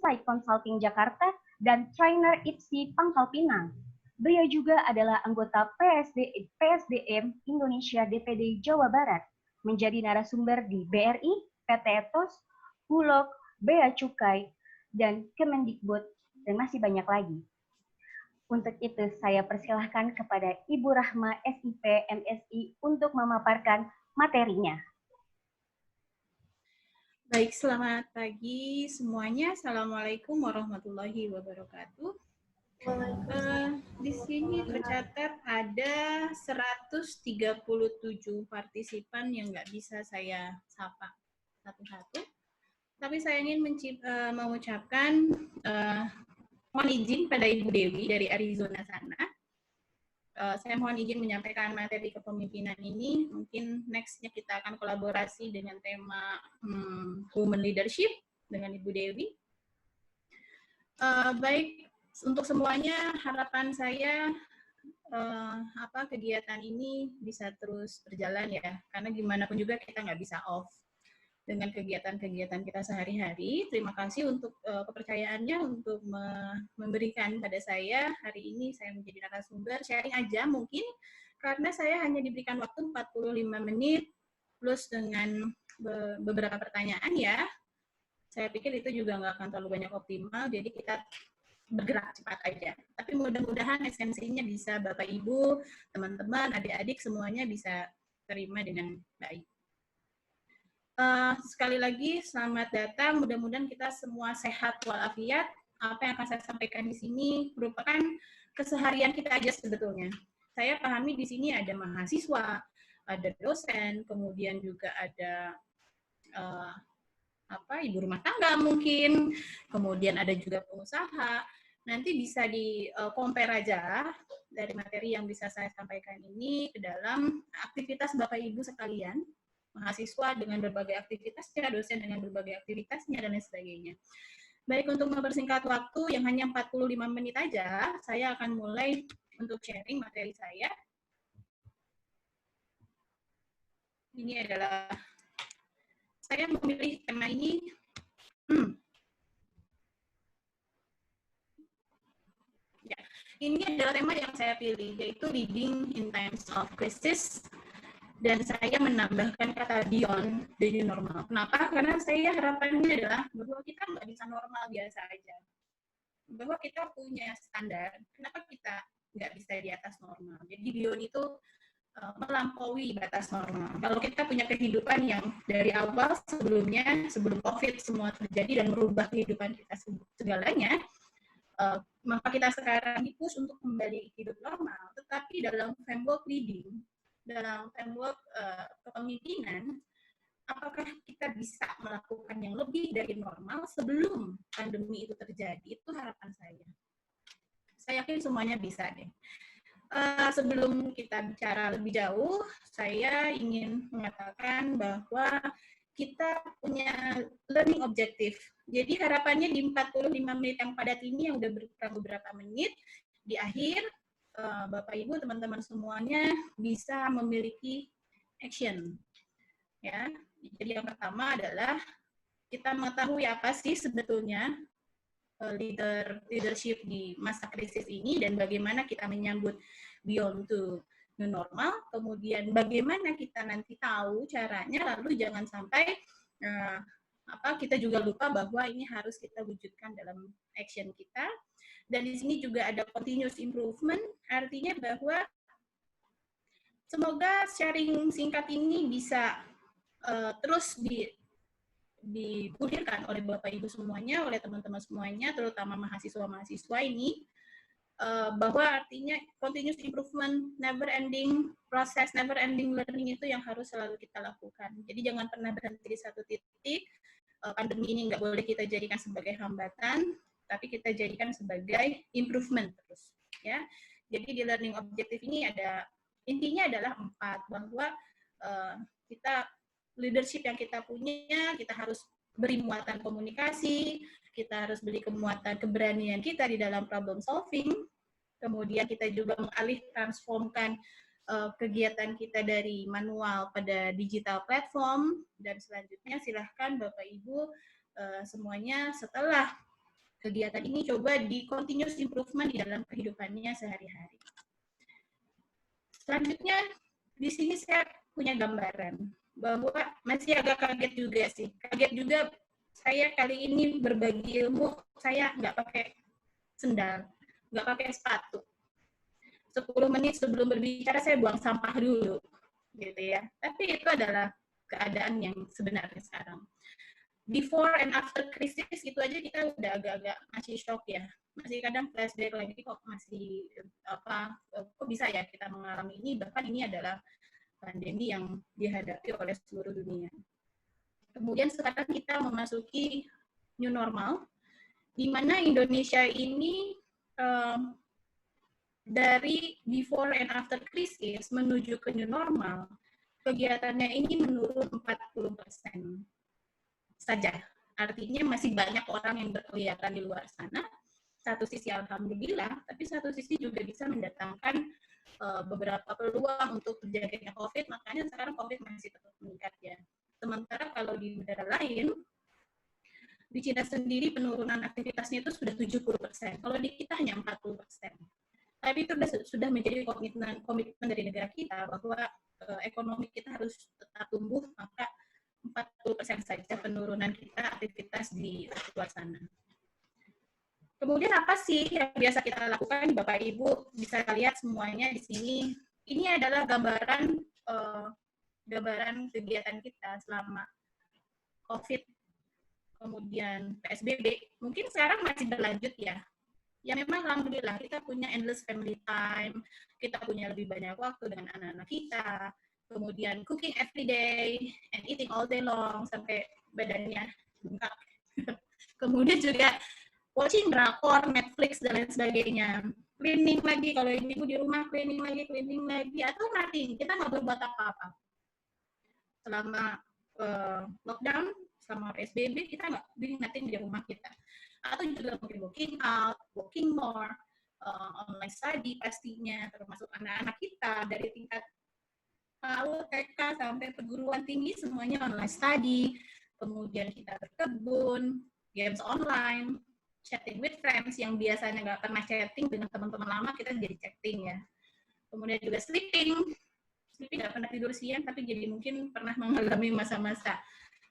Insight Consulting Jakarta dan trainer IPSI Pangkal Pinang. Beliau juga adalah anggota PSDM Indonesia DPD Jawa Barat, menjadi narasumber di BRI, PT Ethos, Bulog, Bea Cukai, dan Kemendikbud, dan masih banyak lagi. Untuk itu, saya persilahkan kepada Ibu Rahma SIP MSI untuk memaparkan materinya. Baik, selamat pagi semuanya. Assalamualaikum warahmatullahi wabarakatuh. Di sini tercatat ada 137 partisipan yang nggak bisa saya sapa satu-satu. Tapi saya ingin mengucapkan mohon izin pada Ibu Dewi dari Arizona sana. Saya mohon izin menyampaikan materi kepemimpinan ini. Mungkin next-nya kita akan kolaborasi dengan tema Women Leadership dengan Ibu Dewi. Baik, untuk semuanya harapan saya kegiatan ini bisa terus berjalan ya, karena gimana pun juga kita nggak bisa off dengan kegiatan-kegiatan kita sehari-hari. Terima kasih untuk kepercayaannya untuk memberikan pada saya. Hari ini saya menjadi narasumber, sharing aja mungkin, karena saya hanya diberikan waktu 45 menit, plus dengan beberapa pertanyaan ya. Saya pikir itu juga nggak akan terlalu banyak optimal, jadi kita bergerak cepat aja. Tapi mudah-mudahan esensinya bisa Bapak Ibu, teman-teman, adik-adik semuanya bisa terima dengan baik. Sekali lagi selamat datang, mudah-mudahan kita semua sehat walafiat. Apa yang akan saya sampaikan di sini merupakan keseharian kita aja sebetulnya. Saya pahami di sini ada mahasiswa, ada dosen, kemudian juga ada ibu rumah tangga mungkin, kemudian ada juga pengusaha. Nanti bisa di-compare aja dari materi yang bisa saya sampaikan ini ke dalam aktivitas Bapak Ibu sekalian, mahasiswa dengan berbagai aktivitasnya, dosen dengan berbagai aktivitasnya, dan lain sebagainya. Baik, untuk mempersingkat waktu yang hanya 45 menit aja, saya akan mulai untuk sharing materi saya. Ini adalah, saya memilih tema ini, ya, ini adalah tema yang saya pilih, yaitu Leading in Times of Crisis. Dan saya menambahkan kata beyond the new normal. Kenapa? Karena saya harapannya adalah bahwa kita nggak bisa normal biasa aja. Bahwa kita punya standar, kenapa kita nggak bisa di atas normal. Jadi beyond itu melampaui batas normal. Kalau kita punya kehidupan yang dari awal sebelumnya, sebelum COVID semua terjadi dan merubah kehidupan kita segalanya, maka kita sekarang dipush untuk kembali hidup normal. Tetapi dalam framework leading, dalam framework kepemimpinan, apakah kita bisa melakukan yang lebih dari normal sebelum pandemi itu terjadi? Itu harapan saya. Saya yakin semuanya bisa deh. Sebelum kita bicara lebih jauh, saya ingin mengatakan bahwa kita punya learning objective. Jadi harapannya di 45 menit yang padat ini yang udah berkurang beberapa menit, di akhir Bapak Ibu, teman-teman semuanya bisa memiliki action. Ya. Jadi yang pertama adalah kita mengetahui apa sih sebetulnya leadership di masa krisis ini dan bagaimana kita menyambut beyond to new normal. Kemudian bagaimana kita nanti tahu caranya, lalu jangan sampai kita juga lupa bahwa ini harus kita wujudkan dalam action kita. Dan di sini juga ada continuous improvement, artinya bahwa semoga sharing singkat ini bisa terus digulirkan oleh Bapak Ibu semuanya, oleh teman-teman semuanya, terutama mahasiswa-mahasiswa ini, bahwa artinya continuous improvement, never ending proses, never ending learning itu yang harus selalu kita lakukan. Jadi jangan pernah berhenti di satu titik. Pandemi ini nggak boleh kita jadikan sebagai hambatan, tapi kita jadikan sebagai improvement terus, ya. Jadi di learning objective ini ada intinya adalah 4, bahwa kita leadership yang kita punya, kita harus beri muatan komunikasi, kita harus beri muatan keberanian kita di dalam problem solving, kemudian kita juga mengalih transformkan kegiatan kita dari manual pada digital platform, dan selanjutnya silahkan Bapak Ibu semuanya setelah kegiatan ini coba di continuous improvement di dalam kehidupannya sehari-hari. Selanjutnya, di sini saya punya gambaran bahwa masih agak kaget juga sih. Kaget juga saya kali ini berbagi ilmu, saya nggak pakai sendal, nggak pakai sepatu. 10 menit sebelum berbicara saya buang sampah dulu, gitu ya. Tapi itu adalah keadaan yang sebenarnya sekarang. Before and after krisis itu aja kita udah agak-agak masih shock ya. Masih kadang flashback lagi kok masih kok bisa ya kita mengalami ini, bahkan ini adalah pandemi yang dihadapi oleh seluruh dunia. Kemudian sekarang kita memasuki new normal, di mana Indonesia ini dari before and after krisis menuju ke new normal, kegiatannya ini menurun 40% saja. Artinya masih banyak orang yang berkelihatan di luar sana. Satu sisi alhamdulillah, tapi satu sisi juga bisa mendatangkan beberapa peluang untuk terjaganya COVID, makanya sekarang COVID masih terus meningkat ya. Sementara kalau di negara lain, di Cina sendiri penurunan aktivitasnya itu sudah 70%, kalau di kita hanya 40%. Tapi itu sudah menjadi komitmen dari negara kita bahwa ekonomi kita harus tetap tumbuh, maka 40% saja penurunan kita aktivitas di luar sana. Kemudian apa sih yang biasa kita lakukan, Bapak Ibu bisa lihat semuanya di sini. Ini adalah gambaran kegiatan kita selama COVID, kemudian PSBB. Mungkin sekarang masih berlanjut ya. Ya memang alhamdulillah kita punya endless family time, kita punya lebih banyak waktu dengan anak-anak kita, kemudian cooking every day and eating all day long sampai badannya bengkak. Kemudian juga watching drakor, Netflix, dan lain sebagainya. Cleaning lagi, kalau ibu di rumah cleaning lagi, atau nothing, kita nggak berbuat apa-apa. Selama lockdown, selama PSBB, kita nggak doing nothing di rumah kita. Atau juga mungkin working out, working more, online study pastinya, termasuk anak-anak kita dari tingkat PAUD, TK, sampai perguruan tinggi, semuanya online study. Kemudian kita berkebun, games online, chatting with friends yang biasanya nggak pernah chatting dengan teman-teman lama, kita jadi chatting ya. Kemudian juga sleeping nggak pernah tidur siang, tapi jadi mungkin pernah mengalami masa-masa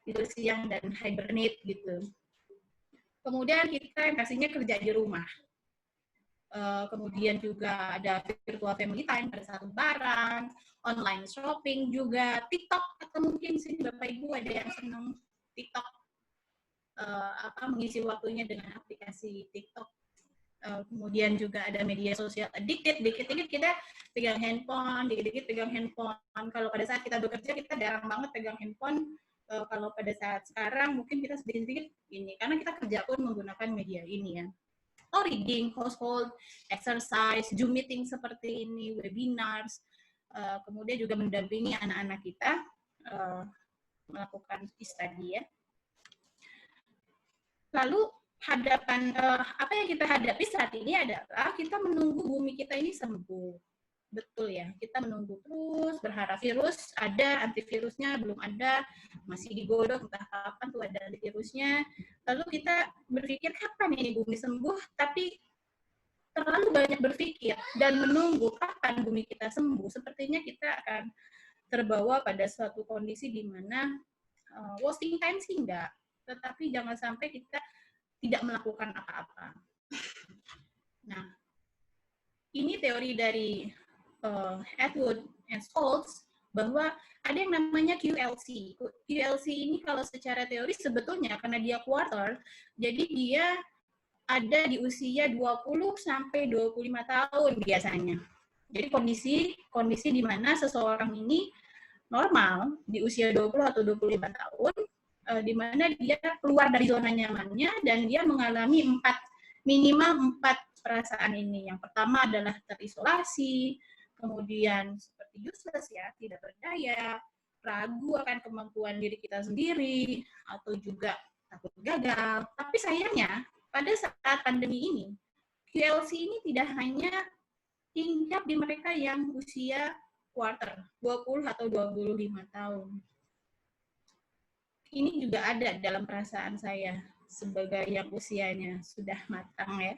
tidur siang dan hibernate gitu. Kemudian kita yang pastinya kerja di rumah. Kemudian juga ada virtual family time pada saat lebaran, online shopping juga, TikTok, atau mungkin sini Bapak Ibu ada yang senang TikTok, mengisi waktunya dengan aplikasi TikTok. Kemudian juga ada media sosial dikit-dikit kita pegang handphone, dikit-dikit pegang handphone. Kalau pada saat kita bekerja kita jarang banget pegang handphone. Kalau pada saat sekarang mungkin kita sedikit-sedikit ini, karena kita kerja pun menggunakan media ini ya. Oh, reading, household, exercise, Zoom meeting seperti ini, webinars, kemudian juga mendampingi anak-anak kita melakukan study ya. Lalu apa yang kita hadapi saat ini adalah kita menunggu bumi kita ini sembuh. Betul ya, kita menunggu terus, berharap virus ada, antivirusnya belum ada, masih digodok entah kapan tuh ada antivirusnya. Lalu kita berpikir kapan ini bumi sembuh, tapi terlalu banyak berpikir dan menunggu kapan bumi kita sembuh. Sepertinya kita akan terbawa pada suatu kondisi di mana wasting time sih enggak, tetapi jangan sampai kita tidak melakukan apa-apa. Nah, ini teori dari Atwood and Stoltz bahwa ada yang namanya QLC. QLC ini kalau secara teori sebetulnya karena dia quarter, jadi dia ada di usia 20 sampai 25 tahun biasanya. Jadi kondisi di mana seseorang ini normal di usia 20 atau 25 tahun, di mana dia keluar dari zona nyamannya dan dia mengalami minimal 4 perasaan ini. Yang pertama adalah terisolasi, kemudian seperti useless ya, tidak berdaya, ragu akan kemampuan diri kita sendiri, atau juga takut gagal. Tapi sayangnya, pada saat pandemi ini, QLC ini tidak hanya hinggap di mereka yang usia quarter, 20 atau 25 tahun. Ini juga ada dalam perasaan saya. sebagai yang usianya sudah matang ya.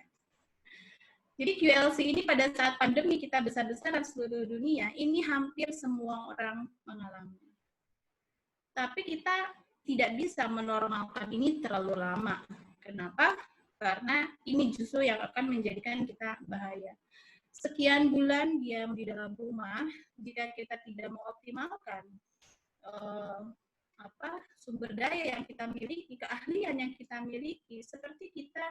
Jadi QLC ini pada saat pandemi kita besar-besaran seluruh dunia, ini hampir semua orang mengalami. Tapi kita tidak bisa menormalkan ini terlalu lama. Kenapa? Karena ini justru yang akan menjadikan kita bahaya. Sekian bulan diam di dalam rumah, jika kita tidak mengoptimalkan sumber daya yang kita miliki, keahlian yang kita miliki, seperti kita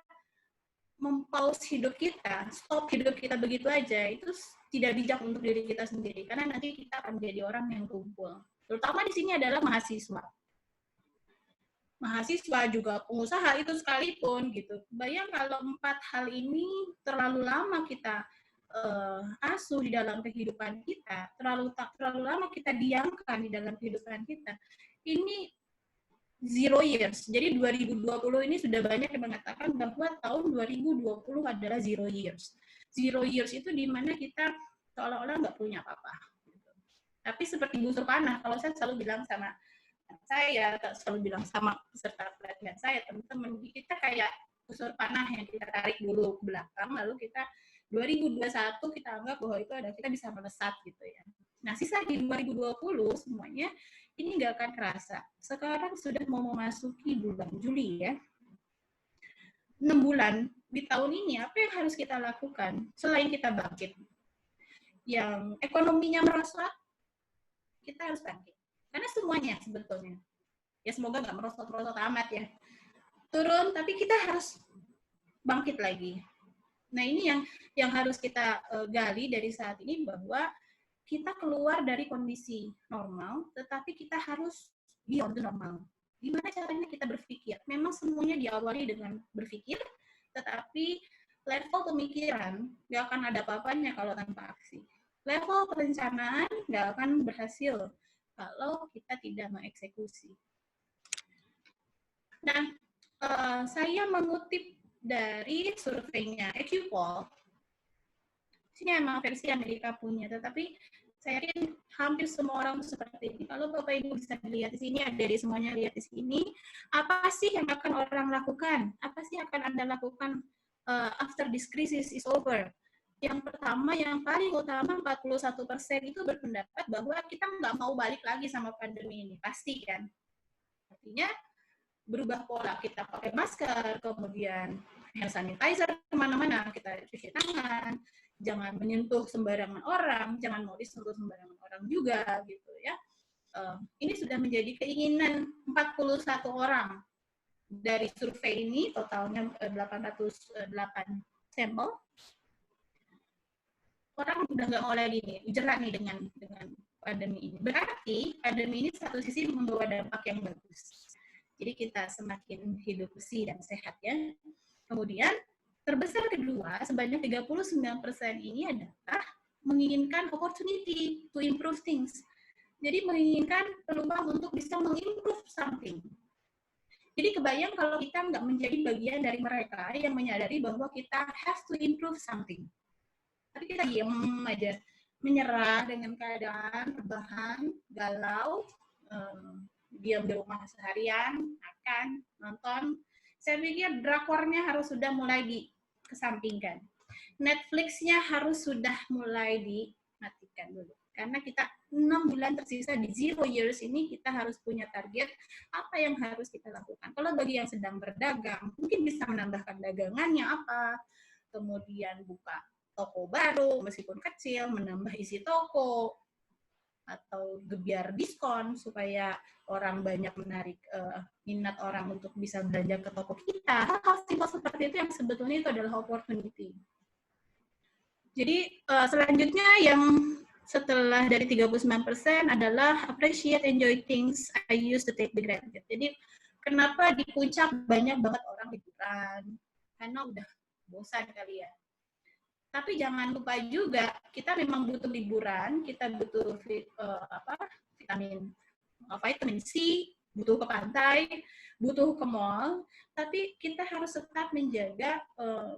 mempause hidup kita, stop hidup kita begitu aja, itu tidak bijak untuk diri kita sendiri, karena nanti kita akan menjadi orang yang tumpul. Terutama di sini adalah mahasiswa. Mahasiswa juga pengusaha itu sekalipun gitu. Bayang kalau 4 hal ini terlalu lama kita asuh di dalam kehidupan kita, terlalu lama kita diamkan di dalam kehidupan kita. Ini 0 years. Jadi 2020 ini sudah banyak yang mengatakan bahwa tahun 2020 adalah 0 years. 0 years itu di mana kita seolah-olah nggak punya apa-apa. Tapi seperti busur panah, kalau saya selalu bilang sama saya, selalu bilang sama peserta pelatihan saya, teman-teman, kita kayak busur panah yang kita tarik dulu ke belakang, lalu kita 2021 kita anggap bahwa itu ada kita bisa melesat gitu ya. Nah, sisa di 2020 semuanya ini nggak akan kerasa. Sekarang sudah mau memasuki bulan Juli ya. 6 bulan di tahun ini, apa yang harus kita lakukan selain kita bangkit? Yang ekonominya merosot, kita harus bangkit. Karena semuanya sebetulnya, ya semoga nggak merosot-merosot amat ya. Turun, tapi kita harus bangkit lagi. Nah ini yang harus kita gali dari saat ini, bahwa kita keluar dari kondisi normal, tetapi kita harus beyond the normal. Gimana caranya kita berpikir? Memang semuanya diawali dengan berpikir, tetapi level pemikiran nggak akan ada apa-apanya kalau tanpa aksi. Level perencanaan nggak akan berhasil kalau kita tidak mengeksekusi. Nah, saya mengutip dari surveinya EQPOL. Ini emang versi Amerika punya, tetapi saya yakin hampir semua orang seperti ini. Kalau Bapak Ibu bisa lihat di sini, ada di semuanya lihat di sini, apa sih yang akan orang lakukan? Apa sih yang akan Anda lakukan after this crisis is over? Yang pertama, yang paling utama, 41% itu berpendapat bahwa kita nggak mau balik lagi sama pandemi ini. Pasti kan? Artinya, berubah pola, kita pakai masker, kemudian hand sanitizer kemana-mana, kita cuci tangan, jangan menyentuh sembarangan orang, jangan mau disentuh sembarangan orang juga, gitu ya. Ini sudah menjadi keinginan 41 orang dari survei ini, totalnya 808 sampel. Orang udah nggak mau lagi nih, jerak nih dengan pandemi ini. Berarti pandemi ini satu sisi membawa dampak yang bagus. Jadi kita semakin hidup bersih dan sehat ya. Kemudian terbesar kedua, sebanyak 39% ini adalah menginginkan opportunity to improve things. Jadi menginginkan peluang untuk bisa mengimprove something. Jadi kebayang kalau kita nggak menjadi bagian dari mereka yang menyadari bahwa kita have to improve something. Tapi kita diam aja, menyerah dengan keadaan, rebahan, galau, diam di rumah seharian, makan, nonton. Saya pikir drakornya harus sudah mulai dikesampingkan. Netflix-nya harus sudah mulai dimatikan dulu. Karena kita 6 bulan tersisa di 0 years ini, kita harus punya target apa yang harus kita lakukan. Kalau bagi yang sedang berdagang, mungkin bisa menambahkan dagangannya apa, kemudian buka toko baru, meskipun kecil, menambah isi toko, atau gebiar diskon supaya orang banyak menarik minat orang untuk bisa belanja ke toko kita. Hal simpel seperti itu yang sebetulnya itu adalah opportunity. Jadi selanjutnya yang setelah dari 39% adalah appreciate, enjoy things I used to take the granted. Jadi kenapa di puncak banyak banget orang liburan? Karena udah bosan kali ya. Tapi jangan lupa juga, kita memang butuh liburan, kita butuh vitamin C, butuh ke pantai, butuh ke mall, tapi kita harus tetap menjaga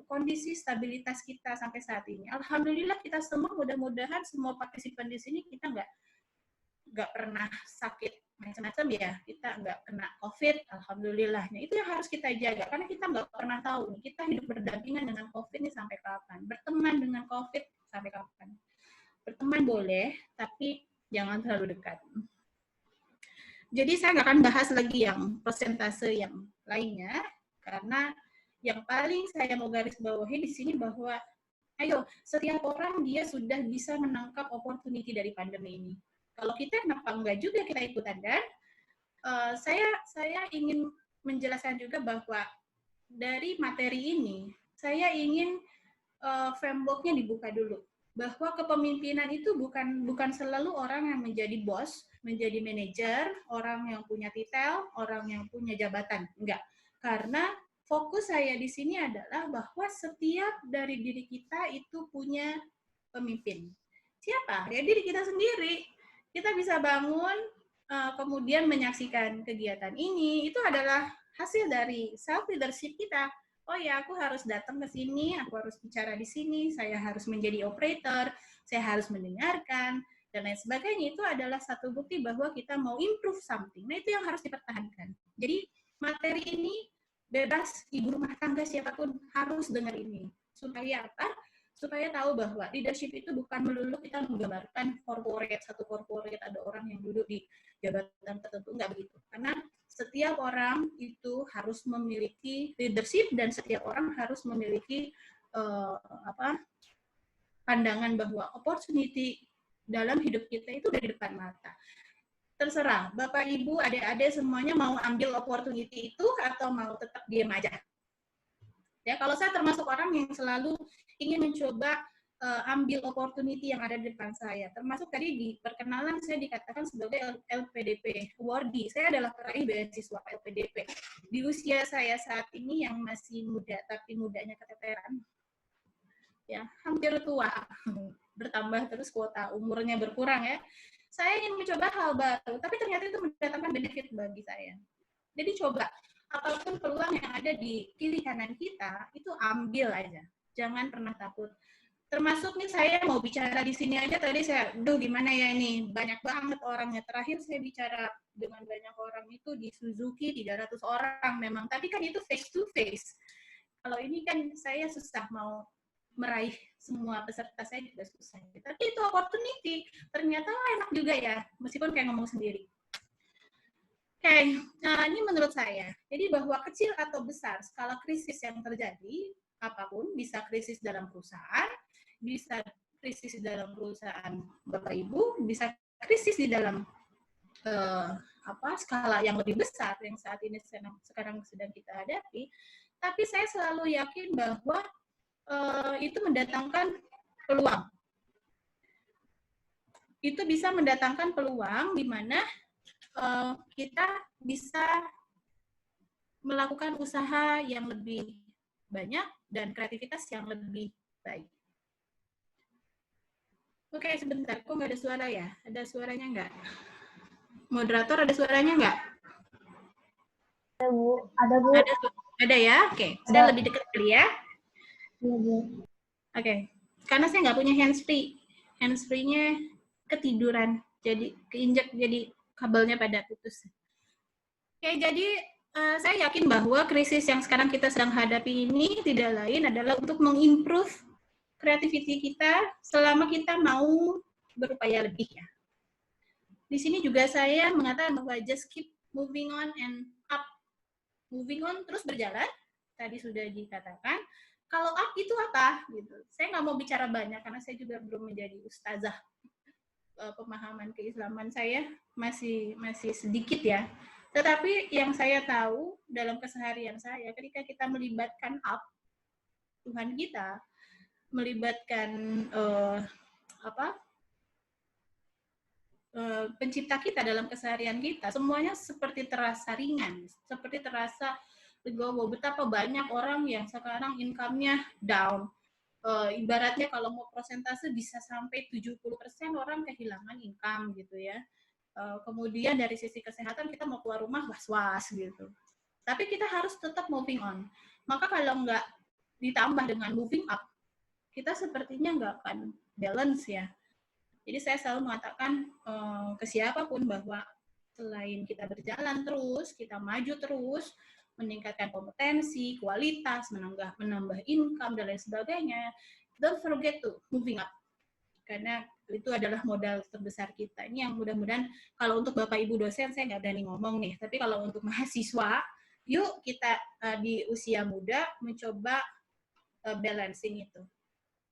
kondisi stabilitas kita sampai saat ini. Alhamdulillah kita semua, mudah-mudahan semua partisipan di sini kita nggak pernah sakit macam-macam ya, kita nggak kena COVID, alhamdulillahnya. Itu yang harus kita jaga, karena kita nggak pernah tahu nih, kita hidup berdampingan dengan COVID ini sampai kapan, berteman dengan COVID sampai kapan. Berteman boleh, tapi jangan terlalu dekat. Jadi saya nggak akan bahas lagi yang persentase yang lainnya, karena yang paling saya mau garis bawahi di sini bahwa, ayo, setiap orang dia sudah bisa menangkap opportunity dari pandemi ini. Kalau kita kenapa enggak juga kita ikutan, dan saya ingin menjelaskan juga bahwa dari materi ini saya ingin framework-nya dibuka dulu, bahwa kepemimpinan itu bukan selalu orang yang menjadi bos, menjadi manajer, orang yang punya titel, orang yang punya jabatan, enggak. Karena fokus saya di sini adalah bahwa setiap dari diri kita itu punya pemimpin. Siapa? Ya diri kita sendiri. Kita bisa bangun, kemudian menyaksikan kegiatan ini, itu adalah hasil dari self-leadership kita. Oh ya, aku harus datang ke sini, aku harus bicara di sini, saya harus menjadi operator, saya harus mendengarkan, dan lain sebagainya. Itu adalah satu bukti bahwa kita mau improve something. Nah, itu yang harus dipertahankan. Jadi, materi ini bebas, ibu rumah tangga siapapun harus dengar ini. Supaya apa? Supaya tahu bahwa leadership itu bukan melulu kita menggambarkan satu corporate, ada orang yang duduk di jabatan tertentu, enggak begitu. Karena setiap orang itu harus memiliki leadership, dan setiap orang harus memiliki pandangan bahwa opportunity dalam hidup kita itu dari depan mata. Terserah, Bapak, Ibu, adik-adik semuanya mau ambil opportunity itu atau mau tetap diam aja. Ya, kalau saya termasuk orang yang selalu ingin mencoba ambil opportunity yang ada di depan saya. Termasuk tadi di perkenalan saya dikatakan sebagai LPDP awardee. Saya adalah peraih beasiswa LPDP. Di usia saya saat ini yang masih muda, tapi mudanya keteteran. Ya, hampir tua. Bertambah terus kuota umurnya berkurang ya. Saya ingin mencoba hal baru, tapi ternyata itu mendatangkan benefit bagi saya. Jadi coba, apapun peluang yang ada di kiri kanan kita, itu ambil aja. Jangan pernah takut. Termasuk nih saya mau bicara di sini aja, tadi saya, gimana ya ini, banyak banget orangnya. Terakhir saya bicara dengan banyak orang itu di Suzuki, 300 orang memang. Tapi kan itu face to face. Kalau ini kan saya susah mau meraih semua peserta, saya juga susah. Tapi itu opportunity, ternyata enak juga ya, meskipun kayak ngomong sendiri. Oke, nah ini menurut saya. Jadi bahwa kecil atau besar skala krisis yang terjadi, apapun, bisa krisis dalam perusahaan, bisa krisis di dalam perusahaan Bapak Ibu, bisa krisis di dalam skala yang lebih besar yang saat ini sekarang sedang kita hadapi. Tapi saya selalu yakin bahwa itu mendatangkan peluang. Itu bisa mendatangkan peluang di mana kita bisa melakukan usaha yang lebih banyak dan kreativitas yang lebih baik. Oke, sebentar. Kok nggak ada suara ya? Ada suaranya nggak? Moderator, ada suaranya nggak? Ada, Bu. Ada, Bu. Ada ya? Oke. Saya lebih dekat kali ya. Iya, Bu. Oke. Karena saya nggak punya hands-free. Hands-free-nya ketiduran. Jadi keinjak, jadi kabelnya pada putus. Oke, jadi saya yakin bahwa krisis yang sekarang kita sedang hadapi ini tidak lain adalah untuk mengimprove creativity kita selama kita mau berupaya lebih ya. Di sini juga saya mengatakan bahwa just keep moving on and up. Moving on terus berjalan, tadi sudah dikatakan. Kalau up itu apa? Gitu. Saya nggak mau bicara banyak karena saya juga belum menjadi ustazah. Pemahaman keislaman saya masih sedikit ya. Tetapi yang saya tahu dalam keseharian saya, ketika kita melibatkan up, Tuhan kita, melibatkan pencipta kita dalam keseharian kita, semuanya seperti terasa ringan, seperti terasa legowo. Betapa banyak orang yang sekarang income-nya down. Ibaratnya kalau mau persentase bisa sampai 70% orang kehilangan income gitu ya. Kemudian dari sisi kesehatan kita mau keluar rumah was-was gitu. Tapi kita harus tetap moving on. Maka kalau nggak ditambah dengan moving up, kita sepertinya nggak akan balance ya. Jadi saya selalu mengatakan ke siapapun bahwa selain kita berjalan terus, kita maju terus, meningkatkan kompetensi, kualitas, menambah income, dan lain sebagainya, don't forget to moving up. Karena itu adalah modal terbesar kita. Ini yang mudah-mudahan kalau untuk Bapak Ibu dosen saya nggak berani ngomong nih, tapi kalau untuk mahasiswa, yuk kita di usia muda mencoba balancing itu.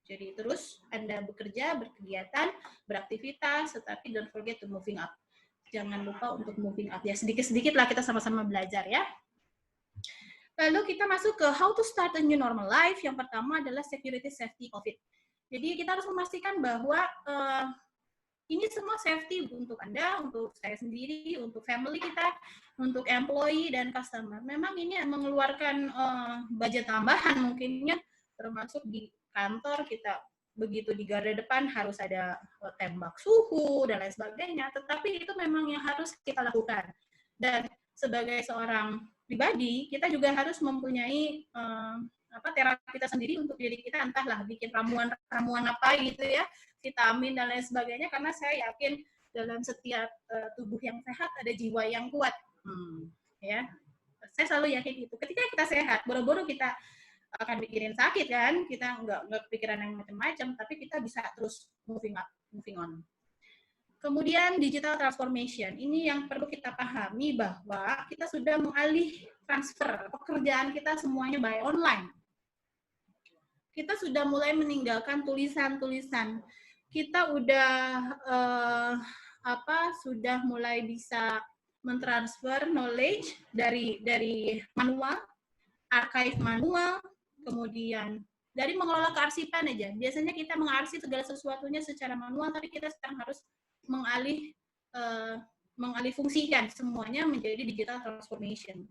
Jadi terus Anda bekerja, berkegiatan, beraktivitas, tetapi don't forget to moving up. Jangan lupa untuk moving up ya. Sedikit-sedikit lah kita sama-sama belajar ya. Lalu kita masuk ke how to start a new normal life. Yang pertama adalah security safety COVID. Jadi kita harus memastikan bahwa ini semua safety untuk Anda, untuk saya sendiri, untuk family kita, untuk employee dan customer. Memang ini mengeluarkan budget tambahan mungkinnya, termasuk di kantor kita begitu di garda depan harus ada tembak suhu dan lain sebagainya, tetapi itu memang yang harus kita lakukan. Dan sebagai seorang pribadi, kita juga harus mempunyai terapi kita sendiri untuk diri kita, entahlah bikin ramuan apa gitu ya, vitamin dan lain sebagainya, karena saya yakin dalam setiap tubuh yang sehat ada jiwa yang kuat. Ya, saya selalu yakin itu. Ketika kita sehat, boro-boro kita akan mikirin sakit kan, kita nggak pikiran yang macam-macam, tapi kita bisa terus moving on. Kemudian digital transformation, ini yang perlu kita pahami bahwa kita sudah mengalih transfer pekerjaan kita semuanya by online. Kita sudah mulai meninggalkan tulisan-tulisan. Kita udah sudah mulai bisa mentransfer knowledge dari manual, archive manual, kemudian dari mengelola kearsipan aja. Biasanya kita mengarsip segala sesuatunya secara manual, tapi kita sekarang harus mengalih fungsikan semuanya menjadi digital transformation.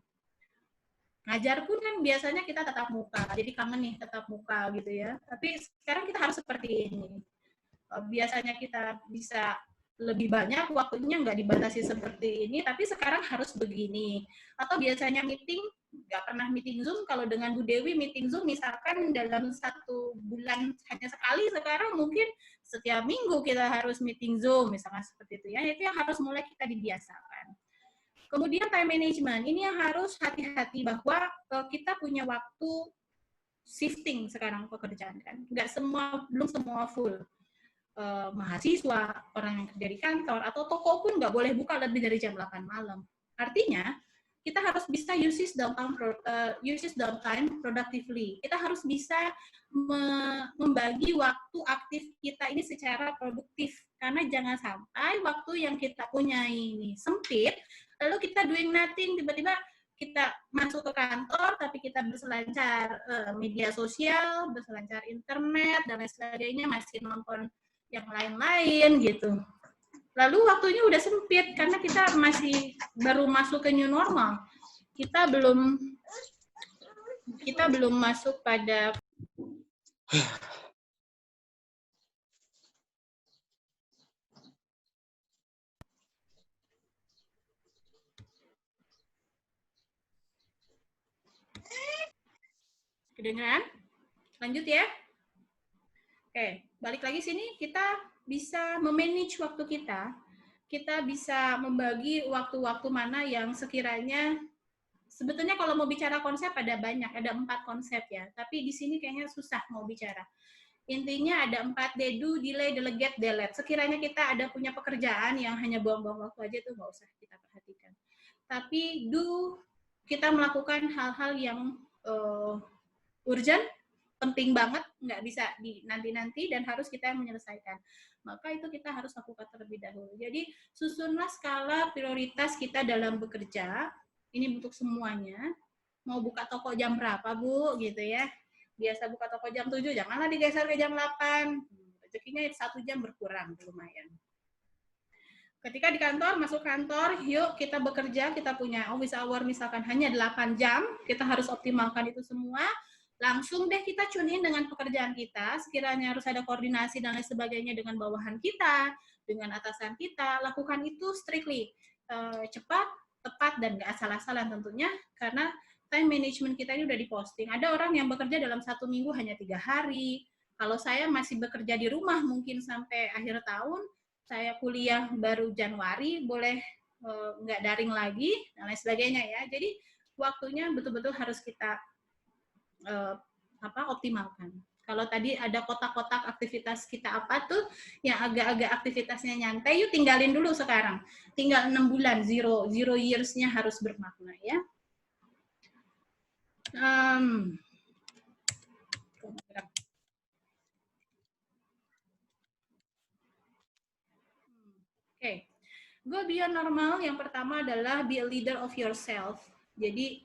Ngajar pun kan biasanya kita tatap muka, jadi kangen nih tatap muka gitu ya. Tapi sekarang kita harus seperti ini. Biasanya kita bisa lebih banyak waktunya nggak dibatasi seperti ini, tapi sekarang harus begini. Atau biasanya meeting, nggak pernah meeting Zoom, kalau dengan Bu Dewi meeting Zoom misalkan dalam 1 bulan hanya sekali, sekarang mungkin setiap minggu kita harus meeting Zoom, misalkan seperti itu ya. Itu yang harus mulai kita dibiasakan. Kemudian time management, ini yang harus hati-hati bahwa kita punya waktu shifting sekarang pekerjaan kan. Belum semua full. Mahasiswa, orang yang kerja di kantor, atau toko pun nggak boleh buka lebih dari jam 8 malam. Artinya, kita harus bisa use downtime productively. Kita harus bisa membagi waktu aktif kita ini secara produktif. Karena jangan sampai waktu yang kita punya ini sempit, lalu kita doing nothing, tiba-tiba kita masuk ke kantor, tapi kita berselancar media sosial, berselancar internet, dan lain sebagainya, masih nonton yang lain-lain gitu. Lalu waktunya udah sempit karena kita masih baru masuk ke new normal. Kita belum masuk pada kedengaran? Lanjut ya. Oke, balik lagi sini, kita bisa memanage waktu kita. Kita bisa membagi waktu-waktu mana yang sekiranya, sebetulnya kalau mau bicara konsep ada banyak, ada 4 konsep ya. Tapi di sini kayaknya susah mau bicara. Intinya ada 4D, do, delay, delegate, delete. Sekiranya kita ada punya pekerjaan yang hanya buang-buang waktu aja, itu nggak usah kita perhatikan. Tapi do, kita melakukan hal-hal yang urgent, penting banget, nggak bisa di nanti-nanti dan harus kita yang menyelesaikan. Maka itu kita harus lakukan terlebih dahulu. Jadi susunlah skala prioritas kita dalam bekerja. Ini untuk semuanya. Mau buka toko jam berapa, Bu? Gitu ya. Biasa buka toko jam 7, janganlah digeser ke jam 8. Rezekinya 1 jam berkurang, lumayan. Ketika di kantor, masuk kantor, yuk kita bekerja, kita punya office hour misalkan hanya 8 jam, kita harus optimalkan itu semua. Langsung deh kita tune in dengan pekerjaan kita, sekiranya harus ada koordinasi dan lain sebagainya dengan bawahan kita, dengan atasan kita, lakukan itu strictly, cepat, tepat, dan nggak asal-asalan tentunya, karena time management kita ini udah diposting. Ada orang yang bekerja dalam 1 minggu hanya 3 hari, Kalau saya masih bekerja di rumah mungkin sampai akhir tahun, saya kuliah baru Januari, boleh nggak daring lagi, dan lain sebagainya ya. Jadi waktunya betul-betul harus kita optimalkan. Kalau tadi ada kotak-kotak aktivitas kita apa tuh, yang agak-agak aktivitasnya nyantai, yuk tinggalin dulu sekarang. Tinggal 6 bulan, zero years-nya harus bermakna ya. Oke. Go beyond normal yang pertama adalah be a leader of yourself. Jadi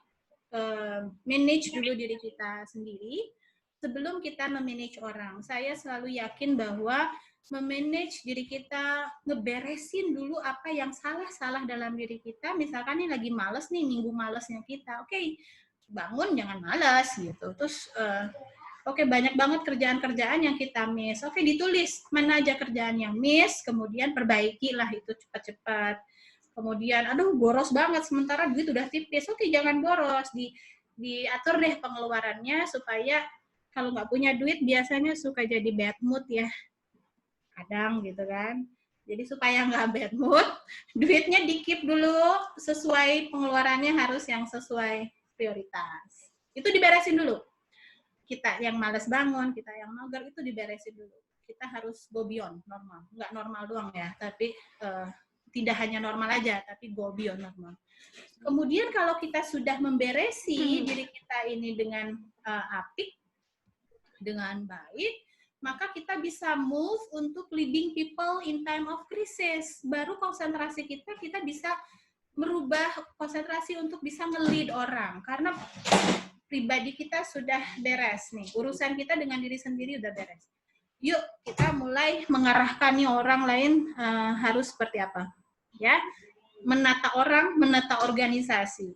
manage dulu diri kita sendiri sebelum kita memanage orang. Saya selalu yakin bahwa memanage diri kita, ngeberesin dulu apa yang salah dalam diri kita. Misalkan ini lagi males nih, minggu malesnya kita. Oke, bangun jangan malas gitu. Terus oke, banyak banget kerjaan-kerjaan yang kita miss. Oke, ditulis mana aja kerjaan yang miss, kemudian perbaikilah itu cepat-cepat. Kemudian, aduh boros banget, sementara duit udah tipis. Oke, jangan boros. Diatur deh pengeluarannya supaya kalau nggak punya duit biasanya suka jadi bad mood ya. Kadang gitu kan. Jadi supaya nggak bad mood, duitnya di-keep dulu sesuai pengeluarannya harus yang sesuai prioritas. Itu diberesin dulu. Kita yang malas bangun, kita yang mager, itu diberesin dulu. Kita harus go beyond normal. Nggak normal doang ya, tapi tidak hanya normal aja, tapi go beyond normal. Kemudian kalau kita sudah memberesi diri kita ini dengan apik, dengan baik, maka kita bisa move untuk leading people in time of crisis. Baru konsentrasi kita bisa merubah konsentrasi untuk bisa nge-lead orang. Karena pribadi kita sudah beres nih, urusan kita dengan diri sendiri udah beres. Yuk kita mulai mengarahkan nih orang lain harus seperti apa, ya? Menata orang, menata organisasi.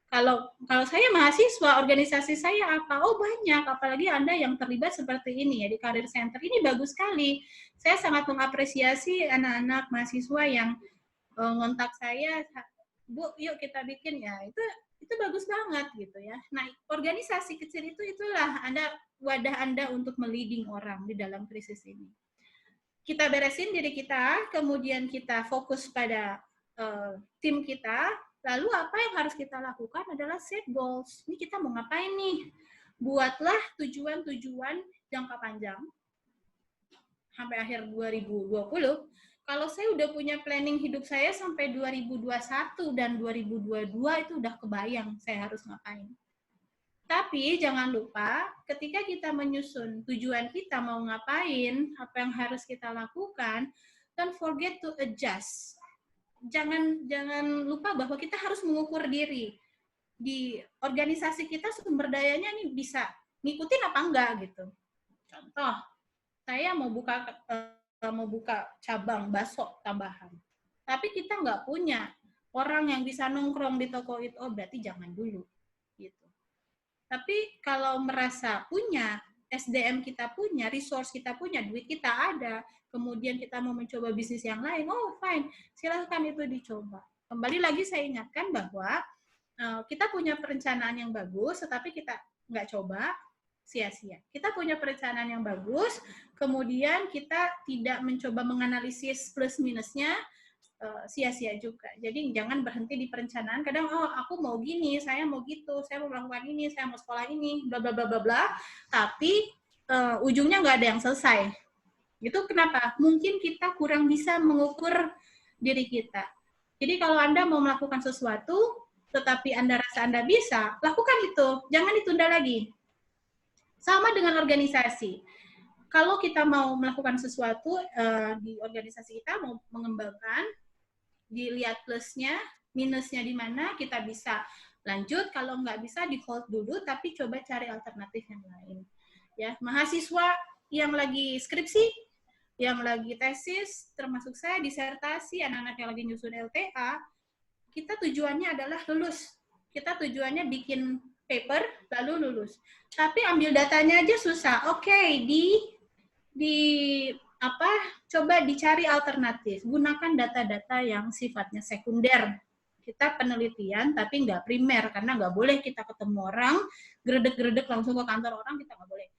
Kalau saya mahasiswa, organisasi saya apa? Oh banyak, apalagi Anda yang terlibat seperti ini ya di Career Center ini bagus sekali. Saya sangat mengapresiasi anak-anak mahasiswa yang ngontak saya, Bu, yuk kita bikin ya. Itu bagus banget gitu ya. Nah, organisasi kecil itulah wadah Anda untuk meliding orang di dalam krisis ini. Kita beresin diri kita, kemudian kita fokus pada tim kita, lalu apa yang harus kita lakukan adalah set goals. Ini kita mau ngapain nih? Buatlah tujuan-tujuan jangka panjang sampai akhir 2020. Kalau saya udah punya planning hidup saya sampai 2021 dan 2022 itu udah kebayang saya harus ngapain. Tapi jangan lupa ketika kita menyusun tujuan kita mau ngapain, apa yang harus kita lakukan, don't forget to adjust. Jangan lupa bahwa kita harus mengukur diri. Di organisasi kita sumber dayanya nih bisa ngikutin apa enggak gitu. Contoh, saya mau buka cabang bakso tambahan. Tapi kita nggak punya orang yang bisa nongkrong di toko itu, oh berarti jangan dulu. Gitu. Tapi kalau merasa punya, SDM kita punya, resource kita punya, duit kita ada, kemudian kita mau mencoba bisnis yang lain, oh fine, silahkan itu dicoba. Kembali lagi saya ingatkan bahwa kita punya perencanaan yang bagus, tetapi kita nggak coba, sia-sia. Kita punya perencanaan yang bagus, kemudian kita tidak mencoba menganalisis plus minusnya, sia-sia juga. Jadi jangan berhenti di perencanaan. Kadang aku mau gini, saya mau gitu, saya mau melakukan ini, saya mau sekolah ini, bla bla bla bla bla. Tapi ujungnya nggak ada yang selesai. Itu kenapa? Mungkin kita kurang bisa mengukur diri kita. Jadi kalau Anda mau melakukan sesuatu, tetapi Anda rasa Anda bisa, lakukan itu. Jangan ditunda lagi. Sama dengan organisasi. Kalau kita mau melakukan sesuatu di organisasi kita, mau mengembangkan, dilihat plusnya, minusnya di mana, kita bisa lanjut. Kalau nggak bisa, di hold dulu, tapi coba cari alternatif yang lain. Ya, mahasiswa yang lagi skripsi, yang lagi tesis, termasuk saya disertasi, anak-anak yang lagi nyusun LTA, kita tujuannya adalah lulus. Kita tujuannya bikin paper, lalu lulus. Tapi ambil datanya aja susah. Oke, coba dicari alternatif. Gunakan data-data yang sifatnya sekunder. Kita penelitian, tapi nggak primer, karena nggak boleh kita ketemu orang, gredek-gredek langsung ke kantor orang, kita nggak boleh.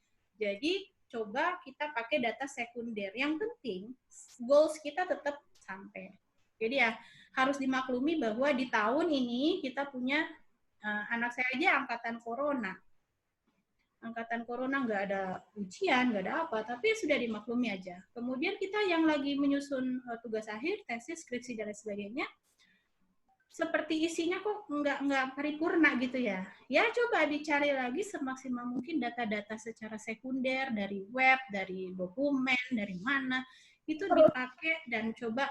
Jadi, coba kita pakai data sekunder. Yang penting goals kita tetap sampai. Jadi ya harus dimaklumi bahwa di tahun ini kita punya anak saya aja angkatan corona. Angkatan corona nggak ada ujian, nggak ada apa, tapi sudah dimaklumi aja. Kemudian kita yang lagi menyusun tugas akhir, tesis, skripsi, dan lain sebagainya, seperti isinya kok nggak paripurna gitu ya. Ya coba dicari lagi semaksimal mungkin data-data secara sekunder dari web, dari dokumen, dari mana itu dipakai dan coba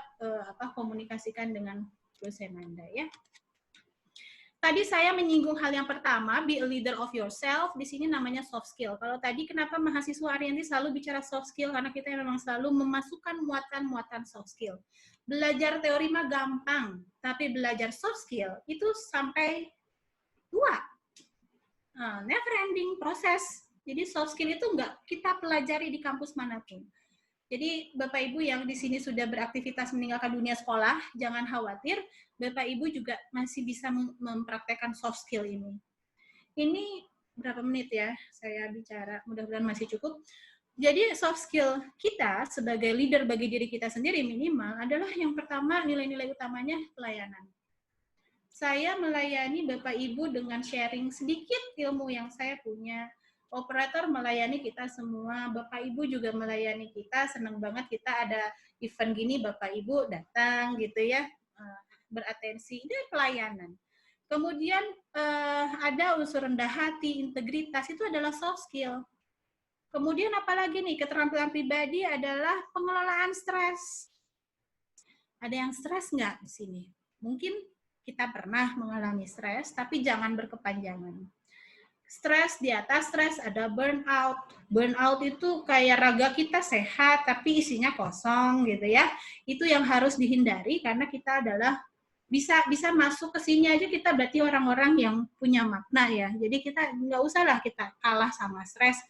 komunikasikan dengan dosen Anda ya. Tadi saya menyinggung hal yang pertama, be a leader of yourself. Di sini namanya soft skill. Kalau tadi kenapa mahasiswa Arianti selalu bicara soft skill? Karena kita memang selalu memasukkan muatan-muatan soft skill. Belajar teori mah gampang, tapi belajar soft skill itu sampai tua. Never ending proses. Jadi soft skill itu enggak kita pelajari di kampus manapun. Jadi Bapak Ibu yang di sini sudah beraktivitas meninggalkan dunia sekolah, jangan khawatir, Bapak Ibu juga masih bisa mempraktekkan soft skill ini. Ini berapa menit ya saya bicara, mudah-mudahan masih cukup. Jadi soft skill kita sebagai leader bagi diri kita sendiri minimal adalah yang pertama nilai-nilai utamanya pelayanan. Saya melayani Bapak Ibu dengan sharing sedikit ilmu yang saya punya. Operator melayani kita semua, Bapak Ibu juga melayani kita, senang banget kita ada event gini, Bapak Ibu datang gitu ya, beratensi, ini pelayanan. Kemudian ada unsur rendah hati, integritas, itu adalah soft skill. Kemudian apalagi nih, keterampilan pribadi adalah pengelolaan stres. Ada yang stres nggak di sini? Mungkin kita pernah mengalami stres, tapi jangan berkepanjangan. Stres, di atas stres ada burnout. Burnout itu kayak raga kita sehat, tapi isinya kosong gitu ya. Itu yang harus dihindari karena kita adalah bisa masuk ke sini aja kita berarti orang-orang yang punya makna ya. Jadi kita nggak usah lah kita kalah sama stres.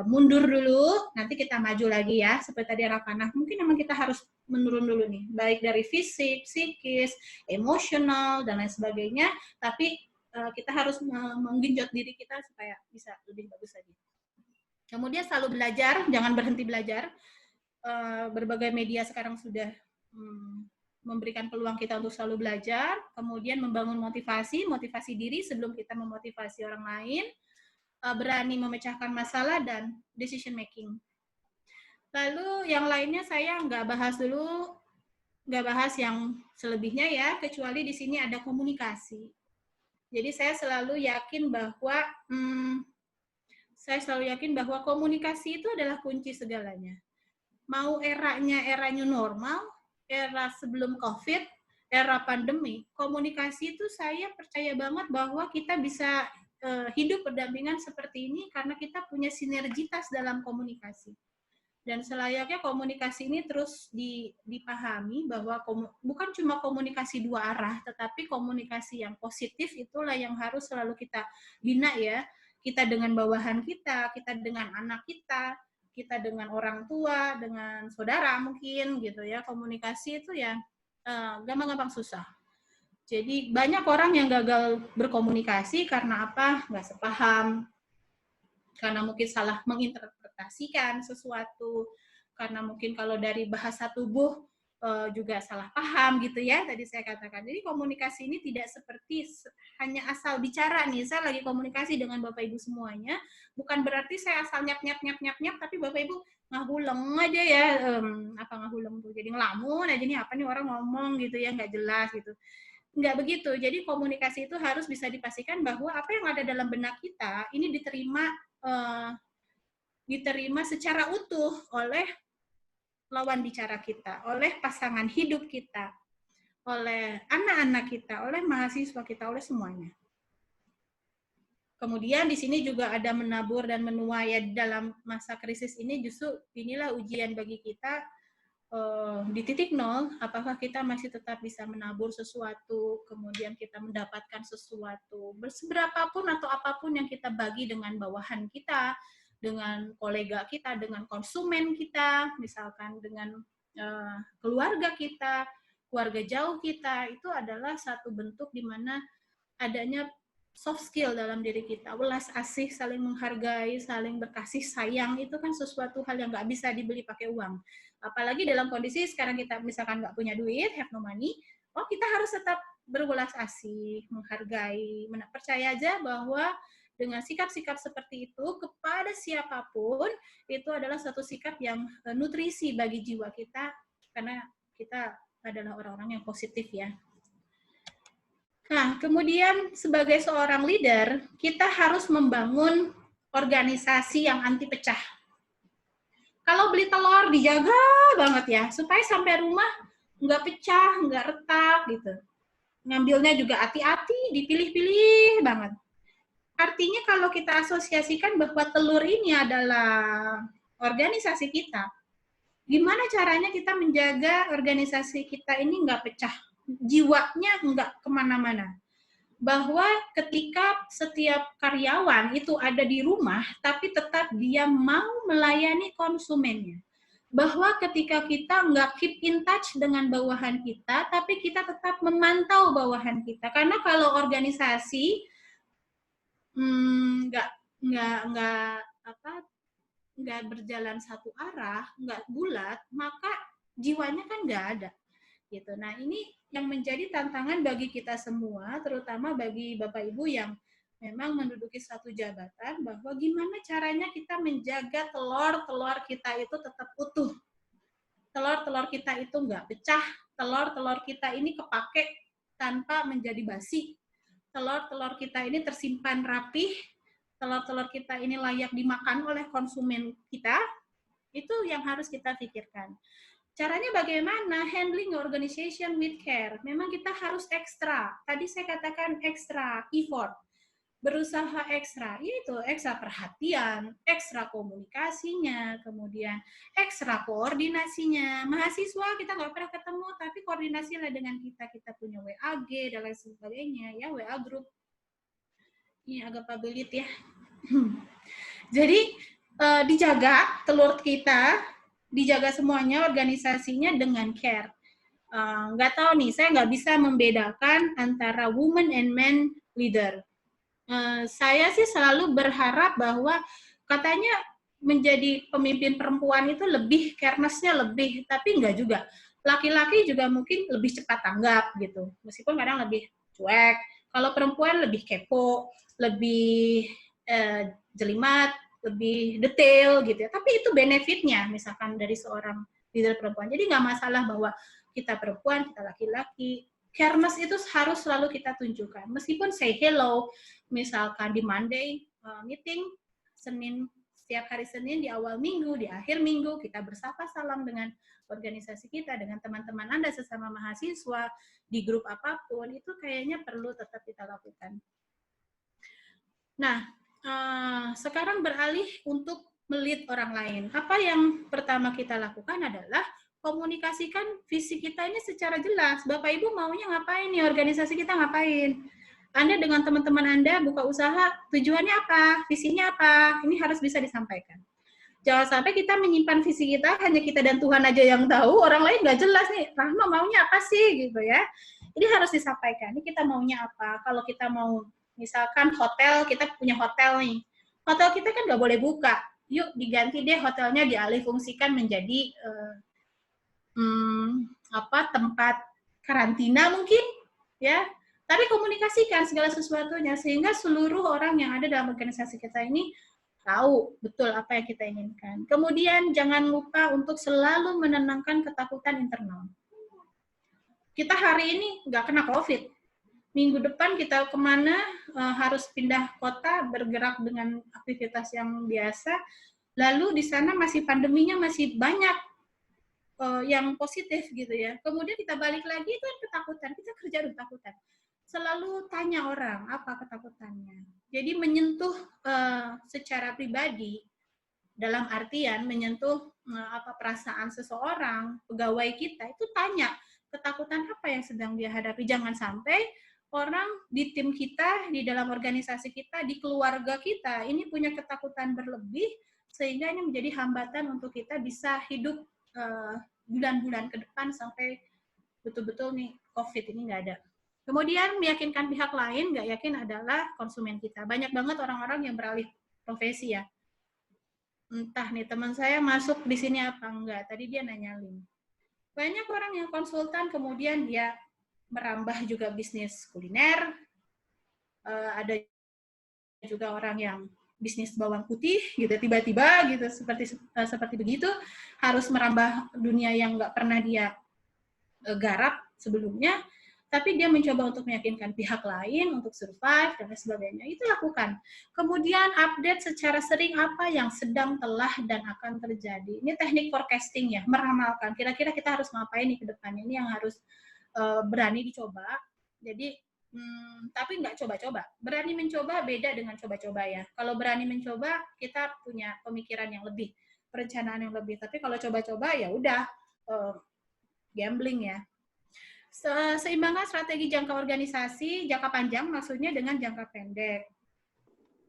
Mundur dulu, nanti kita maju lagi ya. Seperti tadi anak-anak, mungkin memang kita harus menurun dulu nih. Baik dari fisik, psikis, emosional, dan lain sebagainya. Tapi kita harus menggenjot diri kita supaya bisa lebih bagus lagi. Kemudian selalu belajar, jangan berhenti belajar. Berbagai media sekarang sudah memberikan peluang kita untuk selalu belajar. Kemudian membangun motivasi diri sebelum kita memotivasi orang lain. Berani memecahkan masalah dan decision making. Lalu yang lainnya saya nggak bahas yang selebihnya ya, kecuali di sini ada komunikasi. Jadi saya selalu yakin bahwa komunikasi itu adalah kunci segalanya. Mau era new normal, era sebelum COVID, era pandemi, komunikasi itu saya percaya banget bahwa kita bisa hidup berdampingan seperti ini karena kita punya sinergitas dalam komunikasi. Dan selayaknya komunikasi ini terus dipahami bahwa bukan cuma komunikasi dua arah, tetapi komunikasi yang positif itulah yang harus selalu kita bina ya. Kita dengan bawahan kita dengan anak kita dengan orang tua, dengan saudara mungkin gitu ya. Komunikasi itu ya gampang-gampang susah. Jadi banyak orang yang gagal berkomunikasi karena apa? Nggak sepaham, karena mungkin salah menginterpretasikan sesuatu, karena mungkin kalau dari bahasa tubuh juga salah paham gitu ya, tadi saya katakan. Jadi komunikasi ini tidak seperti hanya asal bicara nih, saya lagi komunikasi dengan Bapak Ibu semuanya, bukan berarti saya asal nyap, tapi Bapak Ibu ngahuleng aja ya, apa ngahuleng tuh, jadi ngelamun aja nih, apa nih orang ngomong gitu ya, nggak jelas gitu. Nggak begitu, jadi komunikasi itu harus bisa dipastikan bahwa apa yang ada dalam benak kita, ini diterima secara utuh oleh lawan bicara kita, oleh pasangan hidup kita, oleh anak-anak kita, oleh mahasiswa kita, oleh semuanya. Kemudian di sini juga ada menabur dan menuai dalam masa krisis ini, justru inilah ujian bagi kita di titik nol, apakah kita masih tetap bisa menabur sesuatu, kemudian kita mendapatkan sesuatu, berseberapapun atau apapun yang kita bagi dengan bawahan kita, dengan kolega kita, dengan konsumen kita, misalkan dengan keluarga kita, keluarga jauh kita, itu adalah satu bentuk di mana adanya soft skill dalam diri kita, welas asih, saling menghargai, saling berkasih sayang, itu kan sesuatu hal yang nggak bisa dibeli pakai uang. Apalagi dalam kondisi sekarang kita misalkan nggak punya duit, have no money, kita harus tetap berwelas asih, menghargai, percaya aja bahwa dengan sikap-sikap seperti itu kepada siapapun, itu adalah satu sikap yang nutrisi bagi jiwa kita, karena kita adalah orang-orang yang positif ya. Nah, kemudian sebagai seorang leader, kita harus membangun organisasi yang anti pecah. Kalau beli telur dijaga banget ya, supaya sampai rumah nggak pecah, nggak retak gitu. Ngambilnya juga hati-hati, dipilih-pilih banget. Artinya kalau kita asosiasikan bahwa telur ini adalah organisasi kita, gimana caranya kita menjaga organisasi kita ini nggak pecah? Jiwanya nggak kemana-mana. Bahwa ketika setiap karyawan itu ada di rumah, tapi tetap dia mau melayani konsumennya. Bahwa ketika kita nggak keep in touch dengan bawahan kita, tapi kita tetap memantau bawahan kita. Karena kalau organisasi nggak berjalan satu arah, nggak bulat, maka jiwanya kan nggak ada. Gitu. Nah, ini yang menjadi tantangan bagi kita semua, terutama bagi Bapak Ibu yang memang menduduki satu jabatan, bahwa gimana caranya kita menjaga telur-telur kita itu tetap utuh. Telur-telur kita itu nggak pecah, telur-telur kita ini kepake tanpa menjadi basi. Telur-telur kita ini tersimpan rapih, telur-telur kita ini layak dimakan oleh konsumen kita, itu yang harus kita pikirkan. Caranya bagaimana? Handling organization with care. Memang kita harus ekstra. Tadi saya katakan ekstra effort. Berusaha ekstra. Yaitu ekstra perhatian, ekstra komunikasinya, kemudian ekstra koordinasinya. Mahasiswa kita nggak pernah ketemu, tapi koordinasilah dengan kita. Kita punya WAG dan lain sebagainya. Ya, WA group. Ini agak pabelit ya. Jadi, dijaga telur kita, dijaga semuanya, organisasinya dengan care. Nggak tahu nih, saya nggak bisa membedakan antara woman and man leader. Saya sih selalu berharap bahwa katanya menjadi pemimpin perempuan itu lebih careness-nya lebih, tapi nggak juga. Laki-laki juga mungkin lebih cepat tanggap gitu, meskipun kadang lebih cuek. Kalau perempuan lebih kepo, lebih jelimat, lebih detail gitu ya. Tapi itu benefitnya misalkan dari seorang leader perempuan. Jadi nggak masalah bahwa kita perempuan, kita laki-laki. Careness itu harus selalu kita tunjukkan. Meskipun say hello, misalkan di Monday meeting, setiap hari Senin di awal minggu, di akhir minggu, kita bersapa salam dengan organisasi kita, dengan teman-teman Anda sesama mahasiswa, di grup apapun, itu kayaknya perlu tetap kita lakukan. Nah, sekarang beralih untuk melit orang lain. Apa yang pertama kita lakukan adalah komunikasikan visi kita ini secara jelas. Bapak Ibu maunya ngapain nih, organisasi kita ngapain? Anda dengan teman-teman Anda buka usaha, tujuannya apa? Visinya apa? Ini harus bisa disampaikan. Jangan sampai kita menyimpan visi kita, hanya kita dan Tuhan aja yang tahu, orang lain nggak jelas nih, Rahma maunya apa sih? Gitu ya. Ini harus disampaikan, ini kita maunya apa? Kalau kita mau misalkan hotel, kita punya hotel nih. Hotel kita kan nggak boleh buka. Yuk diganti deh hotelnya, dialih fungsikan menjadi tempat karantina mungkin, ya. Tapi komunikasikan segala sesuatunya sehingga seluruh orang yang ada dalam organisasi kita ini tahu betul apa yang kita inginkan. Kemudian jangan lupa untuk selalu menenangkan ketakutan internal. Kita hari ini nggak kena COVID. Minggu depan kita kemana, harus pindah kota, bergerak dengan aktivitas yang biasa, lalu di sana masih pandeminya masih banyak yang positif gitu ya. Kemudian kita balik lagi, itu kan ketakutan, kita kerja dengan ketakutan. Selalu tanya orang, apa ketakutannya. Jadi menyentuh secara pribadi, dalam artian menyentuh apa perasaan seseorang, pegawai kita, itu tanya, ketakutan apa yang sedang dia hadapi. Jangan sampai orang di tim kita, di dalam organisasi kita, di keluarga kita, ini punya ketakutan berlebih, sehingga ini menjadi hambatan untuk kita bisa hidup bulan-bulan ke depan sampai betul-betul nih COVID ini nggak ada. Kemudian meyakinkan pihak lain, nggak yakin adalah konsumen kita. Banyak banget orang-orang yang beralih profesi ya. Entah nih teman saya masuk di sini apa enggak. Tadi dia nanya link. Banyak orang yang konsultan kemudian dia merambah juga bisnis kuliner. Ada juga orang yang bisnis bawang putih gitu tiba-tiba gitu seperti begitu harus merambah dunia yang nggak pernah dia garap sebelumnya, tapi dia mencoba untuk meyakinkan pihak lain untuk survive dan sebagainya. Itu lakukan. Kemudian update secara sering apa yang sedang, telah, dan akan terjadi. Ini teknik forecasting ya, meramalkan. Kira-kira kita harus ngapain nih ke depannya. Ini yang harus berani dicoba. Jadi, tapi nggak coba-coba. Berani mencoba beda dengan coba-coba ya. Kalau berani mencoba, kita punya pemikiran yang lebih, perencanaan yang lebih. Tapi kalau coba-coba ya udah, gambling ya. Seimbangkan strategi jangka organisasi, jangka panjang maksudnya dengan jangka pendek.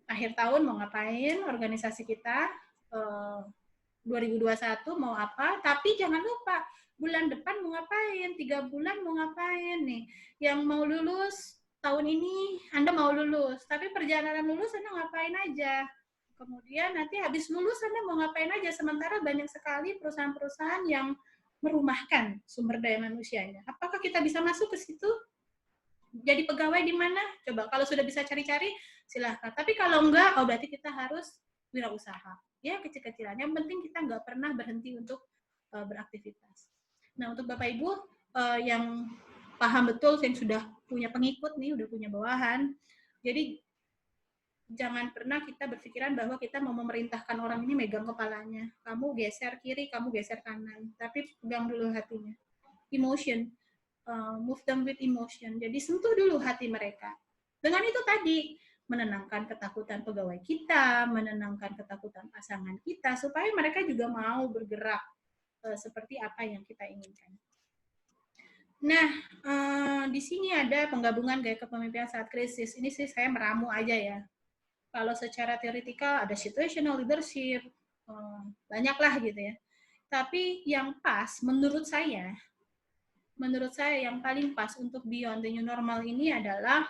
Akhir tahun mau ngapain organisasi kita, 2021 mau apa, tapi jangan lupa bulan depan mau ngapain, 3 bulan mau ngapain nih. Yang mau lulus tahun ini, Anda mau lulus, tapi perjalanan lulus Anda ngapain aja. Kemudian nanti habis lulus Anda mau ngapain aja, sementara banyak sekali perusahaan-perusahaan yang merumahkan sumber daya manusianya. Apakah kita bisa masuk ke situ? Jadi pegawai di mana? Coba kalau sudah bisa cari-cari, silahkan. Tapi kalau enggak, berarti kita harus wirausaha. Ya, kecil-kecilan. Yang penting kita nggak pernah berhenti untuk beraktivitas. Nah, untuk Bapak Ibu yang paham betul, yang sudah punya pengikut nih, udah punya bawahan, jadi jangan pernah kita berpikiran bahwa kita mau memerintahkan orang ini megang kepalanya. Kamu geser kiri, kamu geser kanan. Tapi pegang dulu hatinya. Emotion. Move them with emotion. Jadi sentuh dulu hati mereka. Dengan itu tadi, menenangkan ketakutan pegawai kita, menenangkan ketakutan pasangan kita, supaya mereka juga mau bergerak seperti apa yang kita inginkan. Nah, di sini ada penggabungan gaya kepemimpinan saat krisis. Ini sih saya meramu aja ya. Kalau secara teoretikal ada situational leadership, banyaklah gitu ya. Tapi yang pas, menurut saya yang paling pas untuk beyond the new normal ini adalah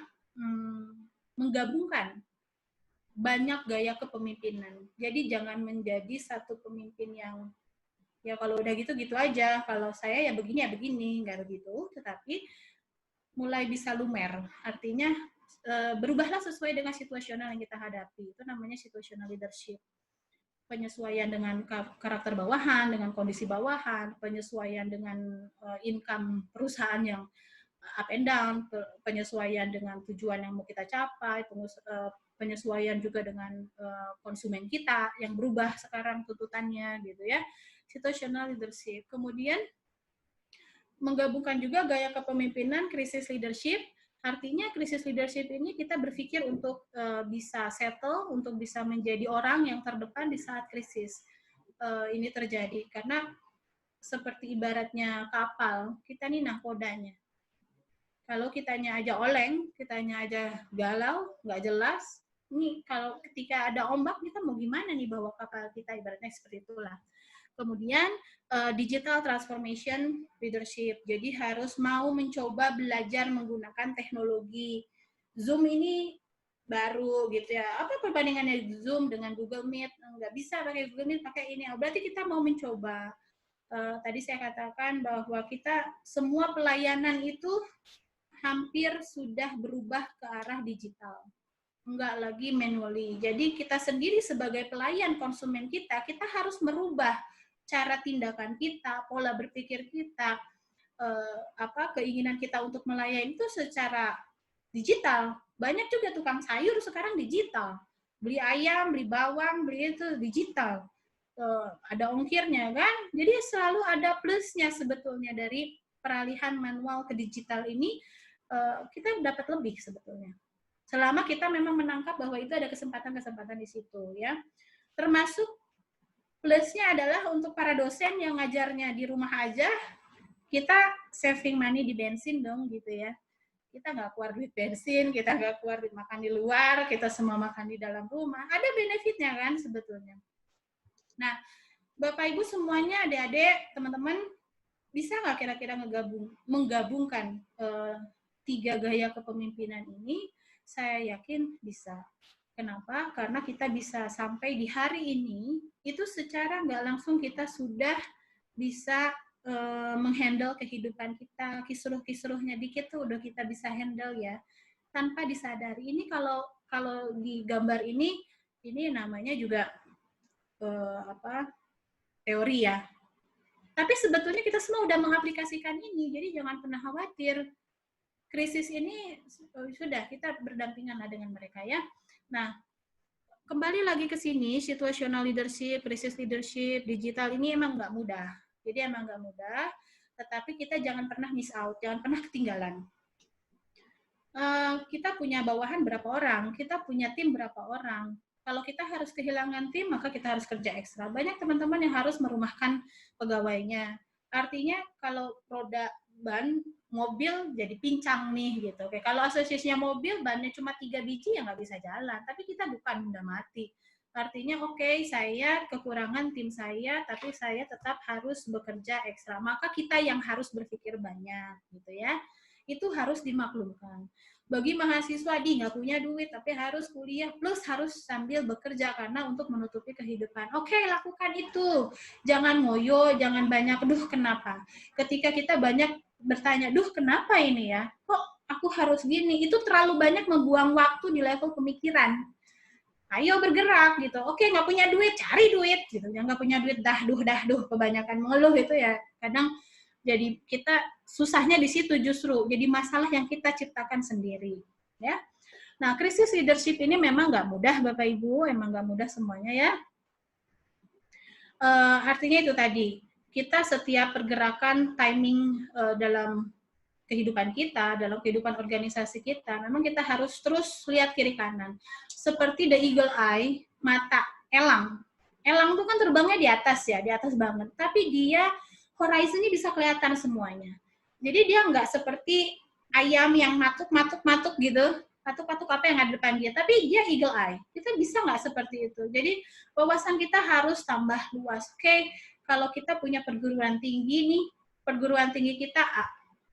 menggabungkan banyak gaya kepemimpinan. Jadi jangan menjadi satu pemimpin yang ya kalau udah gitu aja. Kalau saya ya begini, nggak begitu. Tetapi mulai bisa lumer. Artinya berubahlah sesuai dengan situasional yang kita hadapi. Itu namanya situational leadership. Penyesuaian dengan karakter bawahan, dengan kondisi bawahan, penyesuaian dengan income perusahaan yang up and down, penyesuaian dengan tujuan yang mau kita capai, penyesuaian juga dengan konsumen kita yang berubah sekarang tuntutannya gitu ya. Situational leadership. Kemudian menggabungkan juga gaya kepemimpinan krisis leadership. Artinya krisis leadership ini kita berpikir untuk bisa settle, untuk bisa menjadi orang yang terdepan di saat krisis ini terjadi. Karena seperti ibaratnya kapal, kita nih nahkodanya. Kalau kitanya aja oleng, kitanya aja galau, nggak jelas, ini kalau ketika ada ombak, kita mau gimana nih bawa kapal kita, ibaratnya seperti itulah. Kemudian digital transformation leadership. Jadi harus mau mencoba belajar menggunakan teknologi. Zoom ini baru gitu ya. Apa perbandingannya Zoom dengan Google Meet? Nggak bisa pakai Google Meet, pakai ini. Berarti kita mau mencoba. Tadi saya katakan bahwa kita semua pelayanan itu hampir sudah berubah ke arah digital. Enggak lagi manually. Jadi kita sendiri sebagai pelayan konsumen kita harus merubah cara tindakan kita, pola berpikir kita, keinginan kita untuk melayani itu secara digital. Banyak juga tukang sayur sekarang digital. Beli ayam, beli bawang, beli itu digital. Ada ongkirnya kan? Jadi selalu ada plusnya sebetulnya dari peralihan manual ke digital ini, kita dapat lebih sebetulnya. Selama kita memang menangkap bahwa itu ada kesempatan-kesempatan di situ ya. Termasuk plusnya adalah untuk para dosen yang ngajarnya di rumah aja, kita saving money di bensin dong gitu ya. Kita nggak keluar duit bensin, kita nggak keluar duit makan di luar, kita semua makan di dalam rumah. Ada benefitnya kan sebetulnya. Nah, Bapak Ibu semuanya, adik-adik, teman-teman, bisa nggak kira-kira menggabungkan 3 gaya kepemimpinan ini, saya yakin bisa. Kenapa? Karena kita bisa sampai di hari ini, itu secara nggak langsung kita sudah bisa menghandle kehidupan kita, kisruh-kisruhnya dikit tuh udah kita bisa handle ya, tanpa disadari. Ini kalau di gambar ini namanya juga teori ya. Tapi sebetulnya kita semua udah mengaplikasikan ini, jadi jangan pernah khawatir. Krisis ini sudah kita berdampingan dengan mereka ya. Nah, kembali lagi ke sini, situational leadership, crisis leadership, digital ini emang nggak mudah. Jadi emang nggak mudah, tetapi kita jangan pernah miss out, jangan pernah ketinggalan. Kita punya bawahan berapa orang, kita punya tim berapa orang. Kalau kita harus kehilangan tim, maka kita harus kerja ekstra. Banyak teman-teman yang harus merumahkan pegawainya. Artinya kalau roda ban mobil jadi pincang nih gitu. Oke, kalau asosiasinya mobil bannya cuma 3 biji ya nggak bisa jalan. Tapi kita bukan udah mati. Artinya oke, saya kekurangan tim saya, tapi saya tetap harus bekerja ekstra. Maka kita yang harus berpikir banyak gitu ya. Itu harus dimaklumkan. Bagi mahasiswa nggak punya duit tapi harus kuliah plus harus sambil bekerja karena untuk menutupi kehidupan. Oke, lakukan itu. Jangan ngoyo, jangan banyak kenapa. Ketika kita banyak bertanya, kenapa ini ya? Kok aku harus gini? Itu terlalu banyak membuang waktu di level pemikiran. Ayo bergerak gitu. Oke, nggak punya duit, cari duit gitu. Yang nggak punya duit dahduh, kebanyakan mengeluh itu ya. Kadang jadi kita susahnya di situ justru. Jadi masalah yang kita ciptakan sendiri, ya. Nah, krisis leadership ini memang nggak mudah, Bapak Ibu, emang nggak mudah semuanya ya. Artinya itu tadi, kita setiap pergerakan timing dalam kehidupan kita, dalam kehidupan organisasi kita, memang kita harus terus lihat kiri kanan. Seperti the eagle eye, mata elang. Elang itu kan terbangnya di atas banget. Tapi dia horizonnya bisa kelihatan semuanya. Jadi dia nggak seperti ayam yang matuk gitu, patuk-patuk apa yang ada di depan dia, tapi dia eagle eye. Kita bisa nggak seperti itu. Jadi wawasan kita harus tambah luas. Oke, kalau kita punya perguruan tinggi nih, perguruan tinggi kita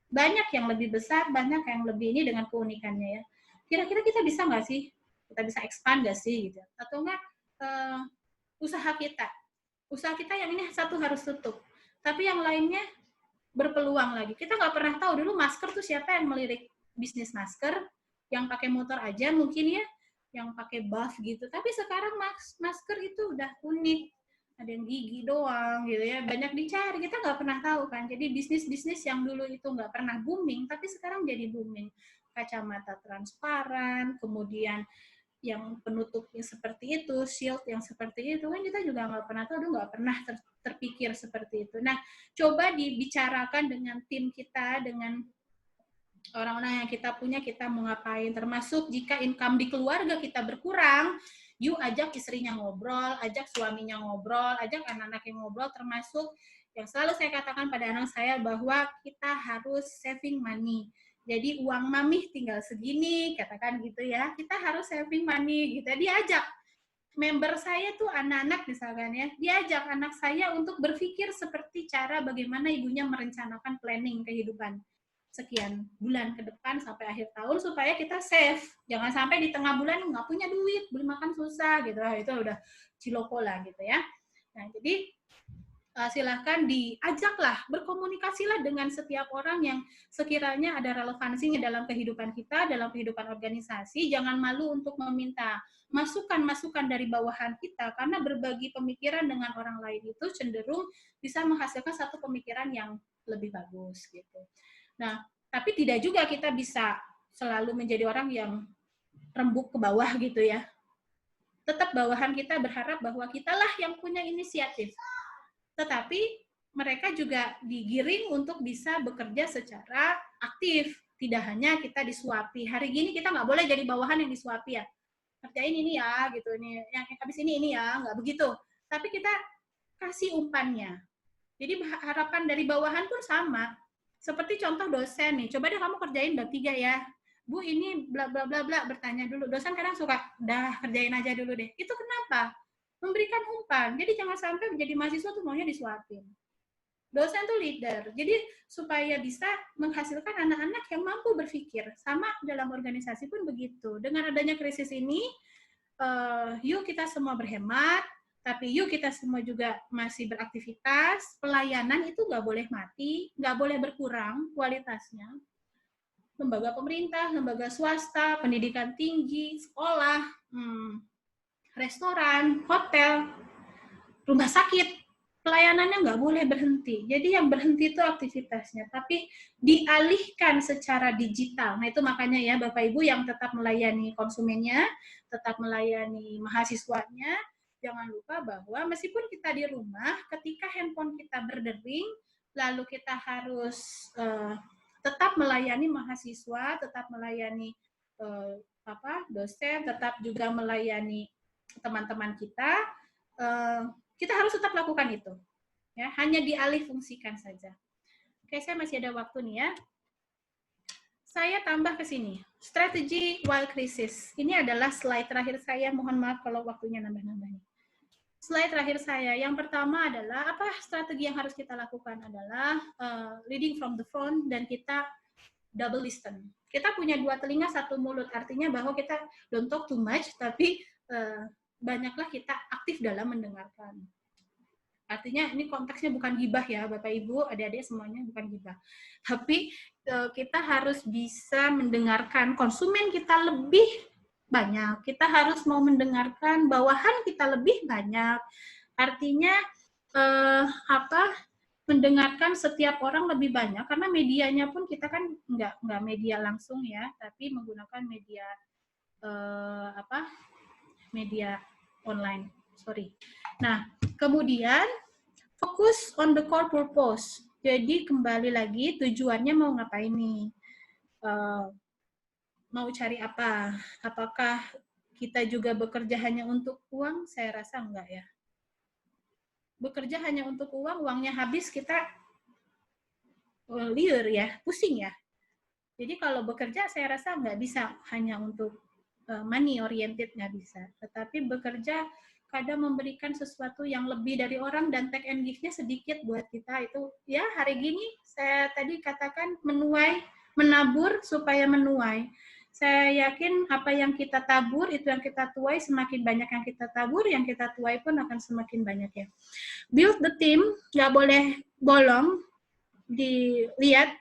banyak yang lebih besar, banyak yang lebih ini dengan keunikannya ya. Kira-kira kita bisa nggak sih? Kita bisa expand nggak sih gitu? Atau enggak usaha kita yang ini satu harus tutup. Tapi yang lainnya berpeluang lagi. Kita nggak pernah tahu dulu masker tuh siapa yang melirik bisnis masker, yang pakai motor aja mungkin ya, yang pakai buff gitu. Tapi sekarang masker itu udah unik, ada yang gigi doang gitu ya, banyak dicari. Kita nggak pernah tahu kan. Jadi bisnis-bisnis yang dulu itu nggak pernah booming, tapi sekarang jadi booming. Kacamata transparan, kemudian yang penutupnya seperti itu, shield yang seperti itu, kan kita juga nggak pernah tahu, nggak pernah terpikir seperti itu. Nah, coba dibicarakan dengan tim kita, dengan orang-orang yang kita punya, kita mau ngapain, termasuk jika income di keluarga kita berkurang, yuk ajak istrinya ngobrol, ajak suaminya ngobrol, ajak anak-anaknya ngobrol, termasuk yang selalu saya katakan pada anak saya bahwa kita harus saving money. Jadi uang mami tinggal segini, katakan gitu ya. Kita harus saving money gitu. Diajak member saya tuh anak-anak misalkan ya, diajak anak saya untuk berpikir seperti cara bagaimana ibunya merencanakan planning kehidupan sekian bulan ke depan sampai akhir tahun supaya kita save. Jangan sampai di tengah bulan nggak punya duit, beli makan susah gitu. Itu udah ciloko lah gitu ya. Nah, jadi silahkan diajaklah, berkomunikasilah dengan setiap orang yang sekiranya ada relevansinya dalam kehidupan kita, dalam kehidupan organisasi. Jangan malu untuk meminta masukan-masukan dari bawahan kita, karena berbagi pemikiran dengan orang lain itu cenderung bisa menghasilkan satu pemikiran yang lebih bagus gitu. Nah, tapi tidak juga kita bisa selalu menjadi orang yang rembuk ke bawah gitu ya. Tetap bawahan kita berharap bahwa kitalah yang punya inisiatif. Tetapi mereka juga digiring untuk bisa bekerja secara aktif. Tidak hanya kita disuapi. Hari gini kita nggak boleh jadi bawahan yang disuapi ya. Kerjain ini ya, gitu. Yang habis ini ya, nggak begitu. Tapi kita kasih umpannya. Jadi harapan dari bawahan pun sama. Seperti contoh dosen nih. Coba deh kamu kerjain bab 3 ya. Bu, ini bla bla bla bla, bertanya dulu. Dosen kadang suka, dah kerjain aja dulu deh. Itu kenapa? Memberikan umpan. Jadi jangan sampai menjadi mahasiswa tuh maunya disuapin. Dosen tuh leader. Jadi supaya bisa menghasilkan anak-anak yang mampu berpikir. Sama dalam organisasi pun begitu. Dengan adanya krisis ini, yuk kita semua berhemat, tapi yuk kita semua juga masih beraktivitas. Pelayanan itu nggak boleh mati, nggak boleh berkurang kualitasnya. Lembaga pemerintah, lembaga swasta, pendidikan tinggi, sekolah, restoran, hotel, rumah sakit, pelayanannya nggak boleh berhenti. Jadi yang berhenti itu aktivitasnya, tapi dialihkan secara digital. Nah itu makanya ya Bapak Ibu yang tetap melayani konsumennya, tetap melayani mahasiswanya, jangan lupa bahwa meskipun kita di rumah, ketika handphone kita berdering, lalu kita harus tetap melayani mahasiswa, tetap melayani dosen, tetap juga melayani teman-teman kita, kita harus tetap lakukan itu. Ya, hanya dialih fungsikan saja. Oke, saya masih ada waktu nih ya. Saya tambah ke sini. Strategi while crisis. Ini adalah slide terakhir saya. Mohon maaf kalau waktunya nambah-nambah nih. Slide terakhir saya. Yang pertama adalah apa strategi yang harus kita lakukan adalah leading from the front dan kita double listen. Kita punya 2 telinga, 1 mulut. Artinya bahwa kita don't talk too much, tapi banyaklah kita aktif dalam mendengarkan. Artinya ini konteksnya bukan gibah ya Bapak Ibu, adik-adik semuanya bukan gibah. Tapi kita harus bisa mendengarkan konsumen kita lebih banyak. Kita harus mau mendengarkan bawahan kita lebih banyak. Artinya mendengarkan setiap orang lebih banyak karena medianya pun kita kan nggak media langsung ya, tapi menggunakan media media online. Sorry. Nah, kemudian fokus on the core purpose. Jadi kembali lagi tujuannya mau ngapain nih? Mau cari apa? Apakah kita juga bekerja hanya untuk uang? Saya rasa enggak ya. Bekerja hanya untuk uang, uangnya habis kita liar ya, pusing ya. Jadi kalau bekerja saya rasa nggak bisa hanya untuk money oriented, nggak bisa. Tetapi bekerja kadang memberikan sesuatu yang lebih dari orang dan take and give-nya sedikit buat kita itu ya hari gini saya tadi katakan menuai, menabur supaya menuai. Saya yakin apa yang kita tabur itu yang kita tuai, semakin banyak yang kita tabur, yang kita tuai pun akan semakin banyak ya. Build the team, nggak boleh bolong, dilihat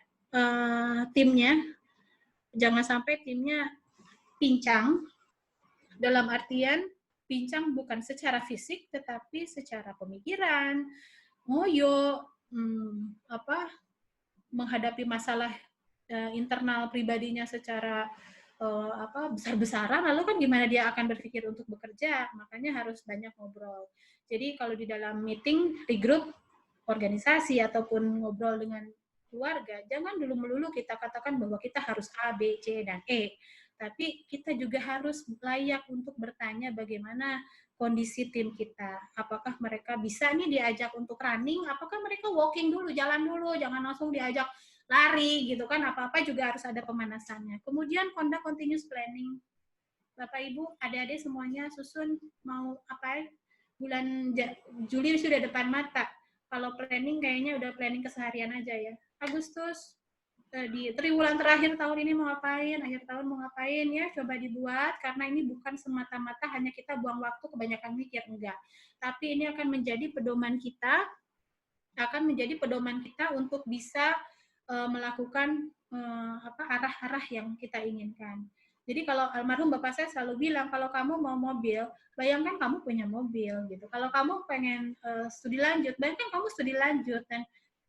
timnya, jangan sampai timnya pincang, dalam artian pincang bukan secara fisik tetapi secara pemikiran, ngoyo, menghadapi masalah internal pribadinya secara besar-besaran, lalu kan gimana dia akan berpikir untuk bekerja, makanya harus banyak ngobrol. Jadi kalau di dalam meeting, di grup organisasi ataupun ngobrol dengan keluarga, jangan dulu melulu kita katakan bahwa kita harus A, B, C, dan E. Tapi kita juga harus layak untuk bertanya bagaimana kondisi tim kita. Apakah mereka bisa nih diajak untuk running, apakah mereka walking dulu, jalan dulu, jangan langsung diajak lari gitu kan, apa-apa juga harus ada pemanasannya. Kemudian conduct continuous planning. Bapak Ibu, adik-adik semuanya susun mau apa? Bulan Juli sudah depan mata. Kalau planning kayaknya udah planning keseharian aja ya. Agustus di triwulan terakhir tahun ini mau ngapain, akhir tahun mau ngapain ya, coba dibuat karena ini bukan semata-mata hanya kita buang waktu kebanyakan mikir, enggak. Tapi ini akan menjadi pedoman kita, untuk bisa melakukan arah-arah yang kita inginkan. Jadi kalau almarhum bapak saya selalu bilang, kalau kamu mau mobil, bayangkan kamu punya mobil gitu. Kalau kamu pengen studi lanjut, bayangkan kamu studi lanjut, dan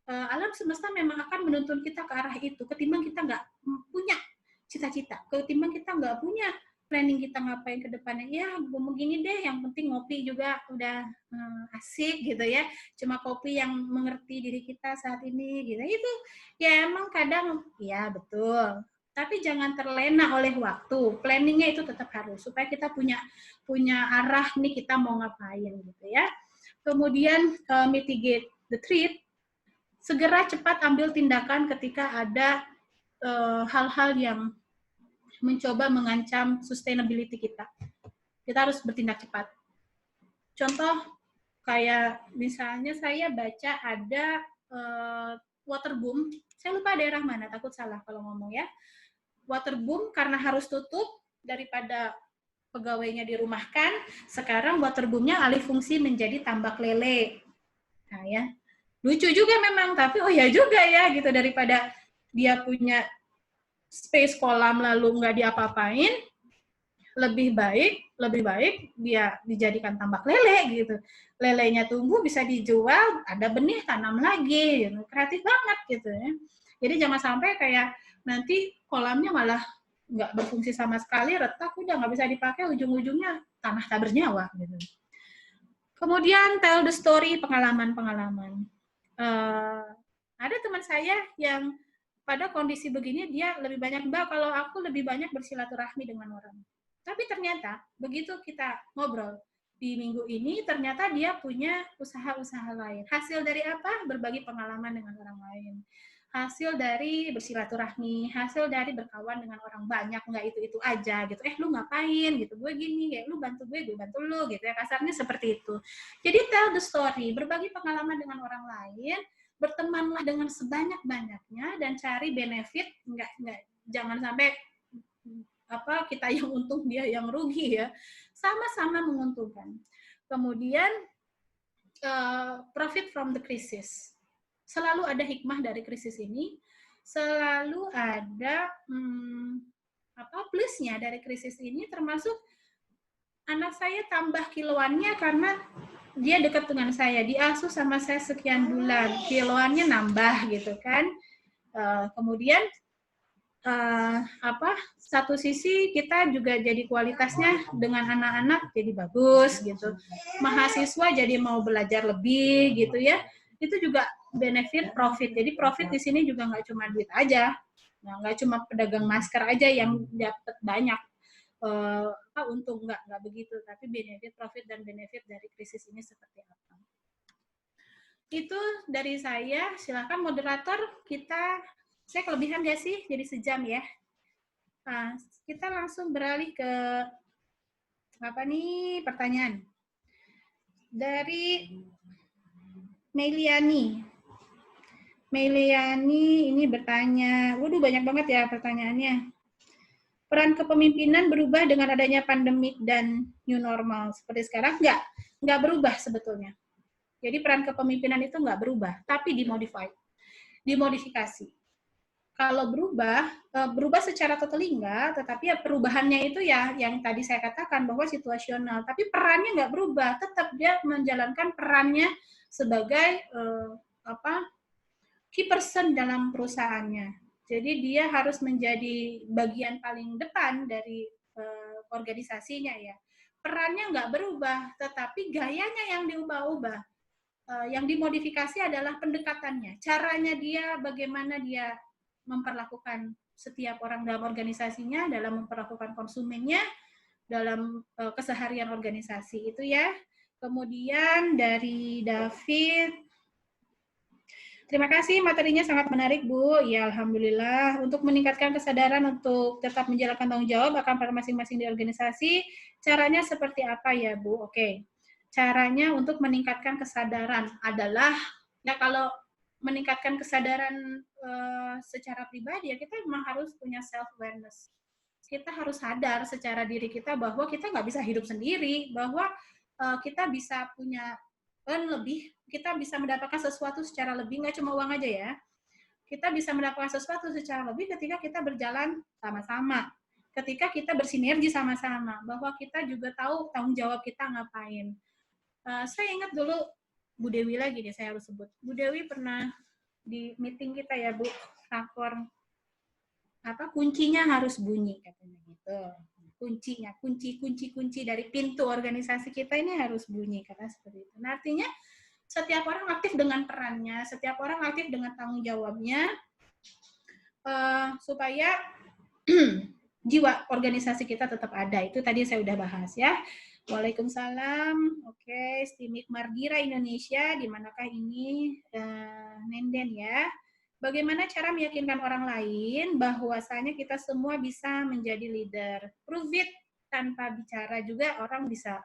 alam semesta memang akan menuntun kita ke arah itu, ketimbang kita nggak punya cita-cita, ketimbang kita nggak punya planning kita ngapain ke depannya. Ya, begini deh, yang penting ngopi juga udah asik gitu ya. Cuma kopi yang mengerti diri kita saat ini gitu. Itu ya emang kadang ya betul. Tapi jangan terlena oleh waktu. Planningnya itu tetap harus supaya kita punya arah nih kita mau ngapain gitu ya. Kemudian mitigate the threat. Segera cepat ambil tindakan ketika ada hal-hal yang mencoba mengancam sustainability kita. Kita harus bertindak cepat. Contoh, kayak misalnya saya baca ada waterboom. Saya lupa daerah mana, takut salah kalau ngomong ya. Waterboom karena harus tutup daripada pegawainya dirumahkan, sekarang waterboomnya alih fungsi menjadi tambak lele. Nah ya, lucu juga memang, tapi oh ya juga ya gitu, daripada dia punya space kolam lalu nggak diapa-apain, lebih baik dia dijadikan tambak lele gitu. Lelenya tumbuh bisa dijual, ada benih tanam lagi, gitu. Kreatif banget gitu ya. Jadi jangan sampai kayak nanti kolamnya malah nggak berfungsi sama sekali, retak, udah nggak bisa dipakai, ujung-ujungnya tanah tak bernyawa gitu. Kemudian tell the story, pengalaman-pengalaman. Ada teman saya yang pada kondisi begini dia lebih banyak, Mbak, kalau aku lebih banyak bersilaturahmi dengan orang. Tapi ternyata begitu kita ngobrol di minggu ini, ternyata dia punya usaha-usaha lain. Hasil dari apa? Berbagi pengalaman dengan orang lain. Hasil dari bersilaturahmi, hasil dari berkawan dengan orang banyak, nggak itu-itu aja gitu. Lu ngapain gitu, gue gini, kayak lu bantu gue bantu lu gitu ya, kasarnya seperti itu. Jadi tell the story, berbagi pengalaman dengan orang lain, bertemanlah dengan sebanyak-banyaknya dan cari benefit, jangan sampai kita yang untung dia yang rugi ya, sama-sama menguntungkan. Kemudian profit from the crisis. Selalu ada hikmah dari krisis ini, selalu ada plusnya dari krisis ini, termasuk anak saya tambah kiloannya karena dia dekat dengan saya, diasuh sama saya sekian bulan, kiloannya nambah gitu kan. Kemudian satu sisi kita juga jadi kualitasnya dengan anak-anak jadi bagus gitu, mahasiswa jadi mau belajar lebih gitu ya, itu juga benefit profit. Jadi profit di sini juga nggak cuma duit aja, nggak cuma pedagang masker aja yang dapat banyak untung, nggak begitu, tapi benefit, profit dan benefit dari krisis ini seperti apa. Itu dari saya. Silakan moderator, saya kelebihan nggak sih jadi sejam ya? Nah, kita langsung beralih ke pertanyaan dari Meliani. Meliani ini bertanya, waduh banyak banget ya pertanyaannya. Peran kepemimpinan berubah dengan adanya pandemik dan new normal seperti sekarang? Nggak berubah sebetulnya. Jadi peran kepemimpinan itu nggak berubah, tapi dimodifikasi. Kalau berubah secara totally enggak, tetapi ya perubahannya itu ya yang tadi saya katakan bahwa situasional, tapi perannya nggak berubah, tetap dia menjalankan perannya sebagai key person dalam perusahaannya. Jadi dia harus menjadi bagian paling depan dari organisasinya ya. Perannya nggak berubah, tetapi gayanya yang diubah-ubah. Yang dimodifikasi adalah pendekatannya, caranya dia, bagaimana dia memperlakukan setiap orang dalam organisasinya, dalam memperlakukan konsumennya, dalam keseharian organisasi itu ya. Kemudian dari David, terima kasih, materinya sangat menarik, Bu. Ya, alhamdulillah. Untuk meningkatkan kesadaran untuk tetap menjalankan tanggung jawab akan peran masing-masing di organisasi, caranya seperti apa ya, Bu? Oke. Caranya untuk meningkatkan kesadaran adalah, ya kalau meningkatkan kesadaran secara pribadi, ya kita memang harus punya self-awareness. Kita harus sadar secara diri kita bahwa kita nggak bisa hidup sendiri, bahwa kita bisa punya lebih, kita bisa mendapatkan sesuatu secara lebih, nggak cuma uang aja ya. Kita bisa mendapatkan sesuatu secara lebih ketika kita berjalan sama-sama, ketika kita bersinergi sama-sama, bahwa kita juga tahu tanggung jawab kita ngapain. Saya ingat dulu Bu Dewi lagi nih, saya harus sebut. Bu Dewi pernah di meeting kita ya, Bu, rakor kuncinya harus bunyi katanya gitu. Kuncinya, kunci dari pintu organisasi kita ini harus bunyi, karena seperti itu. Nah, artinya setiap orang aktif dengan perannya, setiap orang aktif dengan tanggung jawabnya, supaya jiwa organisasi kita tetap ada. Itu tadi saya udah bahas ya. Waalaikumsalam. Oke, Stimik Mardira Indonesia, di manakah ini? Nenden ya. Bagaimana cara meyakinkan orang lain bahwasanya kita semua bisa menjadi leader? Prove it, tanpa bicara juga orang bisa.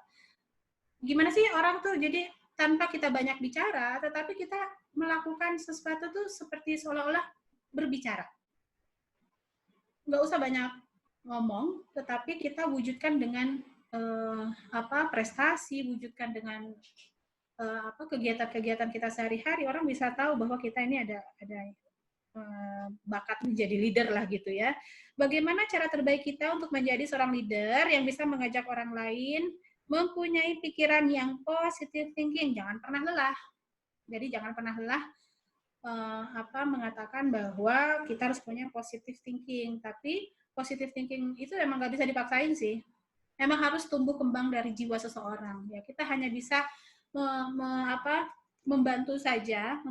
Gimana sih orang tuh jadi tanpa kita banyak bicara, tetapi kita melakukan sesuatu tuh seperti seolah-olah berbicara. Nggak usah banyak ngomong, tetapi kita wujudkan dengan prestasi, wujudkan dengan kegiatan-kegiatan kita sehari-hari. Orang bisa tahu bahwa kita ini ada bakat menjadi leader lah gitu ya. Bagaimana cara terbaik kita untuk menjadi seorang leader yang bisa mengajak orang lain mempunyai pikiran yang positive thinking, jangan pernah lelah. Jadi jangan pernah lelah mengatakan bahwa kita harus punya positive thinking. Tapi positive thinking itu emang nggak bisa dipaksain sih. Emang harus tumbuh kembang dari jiwa seseorang. Ya kita hanya bisa membantu saja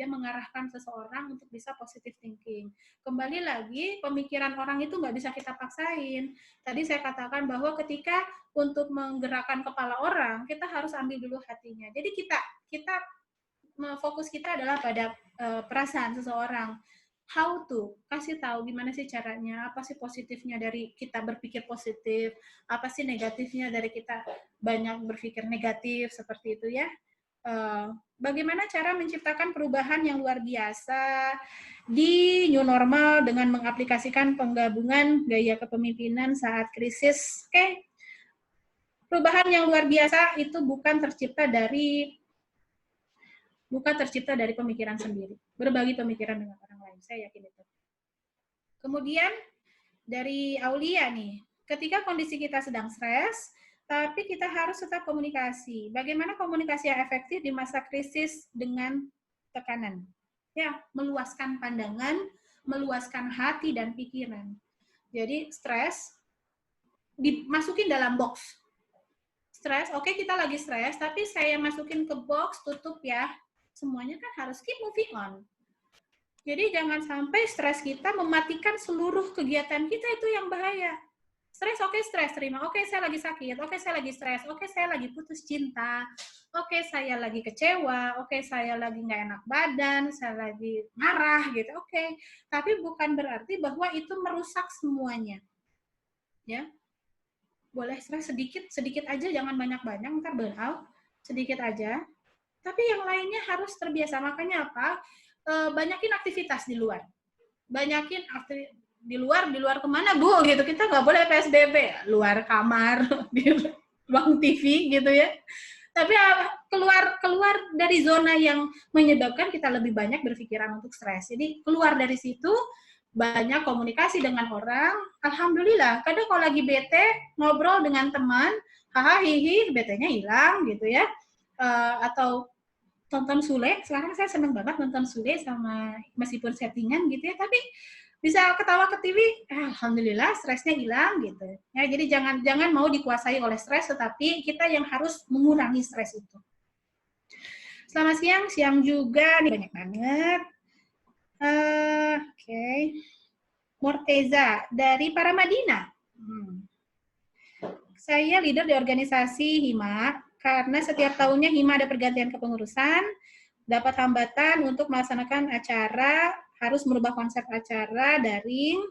mengarahkan seseorang untuk bisa positive thinking. Kembali lagi, pemikiran orang itu nggak bisa kita paksain. Tadi saya katakan bahwa ketika untuk menggerakkan kepala orang, kita harus ambil dulu hatinya. Jadi kita fokus kita adalah pada perasaan seseorang. How to, kasih tahu gimana sih caranya, apa sih positifnya dari kita berpikir positif, apa sih negatifnya dari kita banyak berpikir negatif, seperti itu ya. Bagaimana cara menciptakan perubahan yang luar biasa di new normal dengan mengaplikasikan penggabungan gaya kepemimpinan saat krisis. Oke. Perubahan yang luar biasa itu bukan tercipta dari pemikiran sendiri. Berbagi pemikiran dengan orang lain, saya yakin itu. Kemudian dari Aulia nih, ketika kondisi kita sedang stres, tapi kita harus tetap komunikasi. Bagaimana komunikasi yang efektif di masa krisis dengan tekanan? Ya, meluaskan pandangan, meluaskan hati dan pikiran. Jadi stres dimasukin dalam box. Stres, oke, kita lagi stres, tapi saya masukin ke box, tutup ya. Semuanya kan harus keep moving on. Jadi jangan sampai stres kita mematikan seluruh kegiatan kita, itu yang bahaya. Stres, oke, stres, terima. Oke, saya lagi sakit. Oke, saya lagi stres. Oke, saya lagi putus cinta. Oke, saya lagi kecewa. Oke, saya lagi nggak enak badan. Saya lagi marah, gitu. Oke, tapi bukan berarti bahwa itu merusak semuanya. Ya, boleh stres sedikit aja, jangan banyak-banyak, ntar burn out. Sedikit aja. Tapi yang lainnya harus terbiasa. Makanya apa? Banyakin aktivitas di luar. Banyakin aktivitas di luar kemana Bu gitu, kita nggak boleh PSBB, luar kamar, di ruang TV gitu ya. Tapi keluar dari zona yang menyebabkan kita lebih banyak berpikiran untuk stres. Jadi keluar dari situ, banyak komunikasi dengan orang. Alhamdulillah, kadang kalau lagi bete ngobrol dengan teman, haha hihi, betenya hilang gitu ya. Atau tonton Sule, sekarang saya seneng banget nonton Sule sama meskipun settingan gitu ya, tapi bisa ketawa ke TV, alhamdulillah stresnya hilang gitu. Ya, jadi jangan mau dikuasai oleh stres, tetapi kita yang harus mengurangi stres itu. Selamat siang juga nih banyak banget. Oke. Morteza dari Paramadina. Saya leader di organisasi HIMA, karena setiap tahunnya HIMA ada pergantian kepengurusan, dapat hambatan untuk melaksanakan acara, harus merubah konsep acara daring.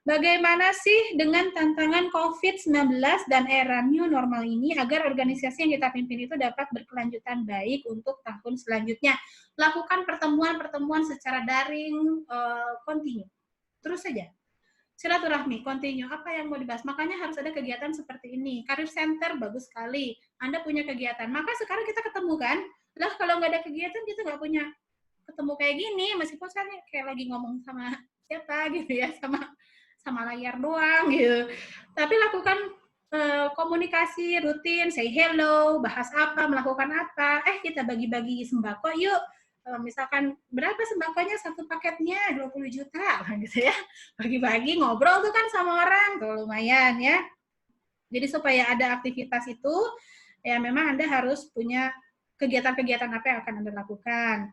Bagaimana sih dengan tantangan COVID-19 dan era new normal ini agar organisasi yang kita pimpin itu dapat berkelanjutan baik untuk tahun selanjutnya? Lakukan pertemuan-pertemuan secara daring, continue. Terus saja. Silaturahmi, continue. Apa yang mau dibahas? Makanya harus ada kegiatan seperti ini. Career Center, bagus sekali. Anda punya kegiatan. Maka sekarang kita ketemu kan? Lah kalau nggak ada kegiatan, kita nggak punya ketemu kayak gini, meskipun saya kayak lagi ngomong sama siapa gitu ya, sama layar doang gitu. Tapi lakukan komunikasi rutin, say hello, bahas apa, melakukan apa. Kita bagi-bagi sembako yuk. Misalkan berapa sembakonya satu paketnya 20 juta gitu ya. Bagi-bagi ngobrol tuh kan sama orang, tuh lumayan ya. Jadi supaya ada aktivitas itu, ya memang Anda harus punya kegiatan-kegiatan apa yang akan Anda lakukan.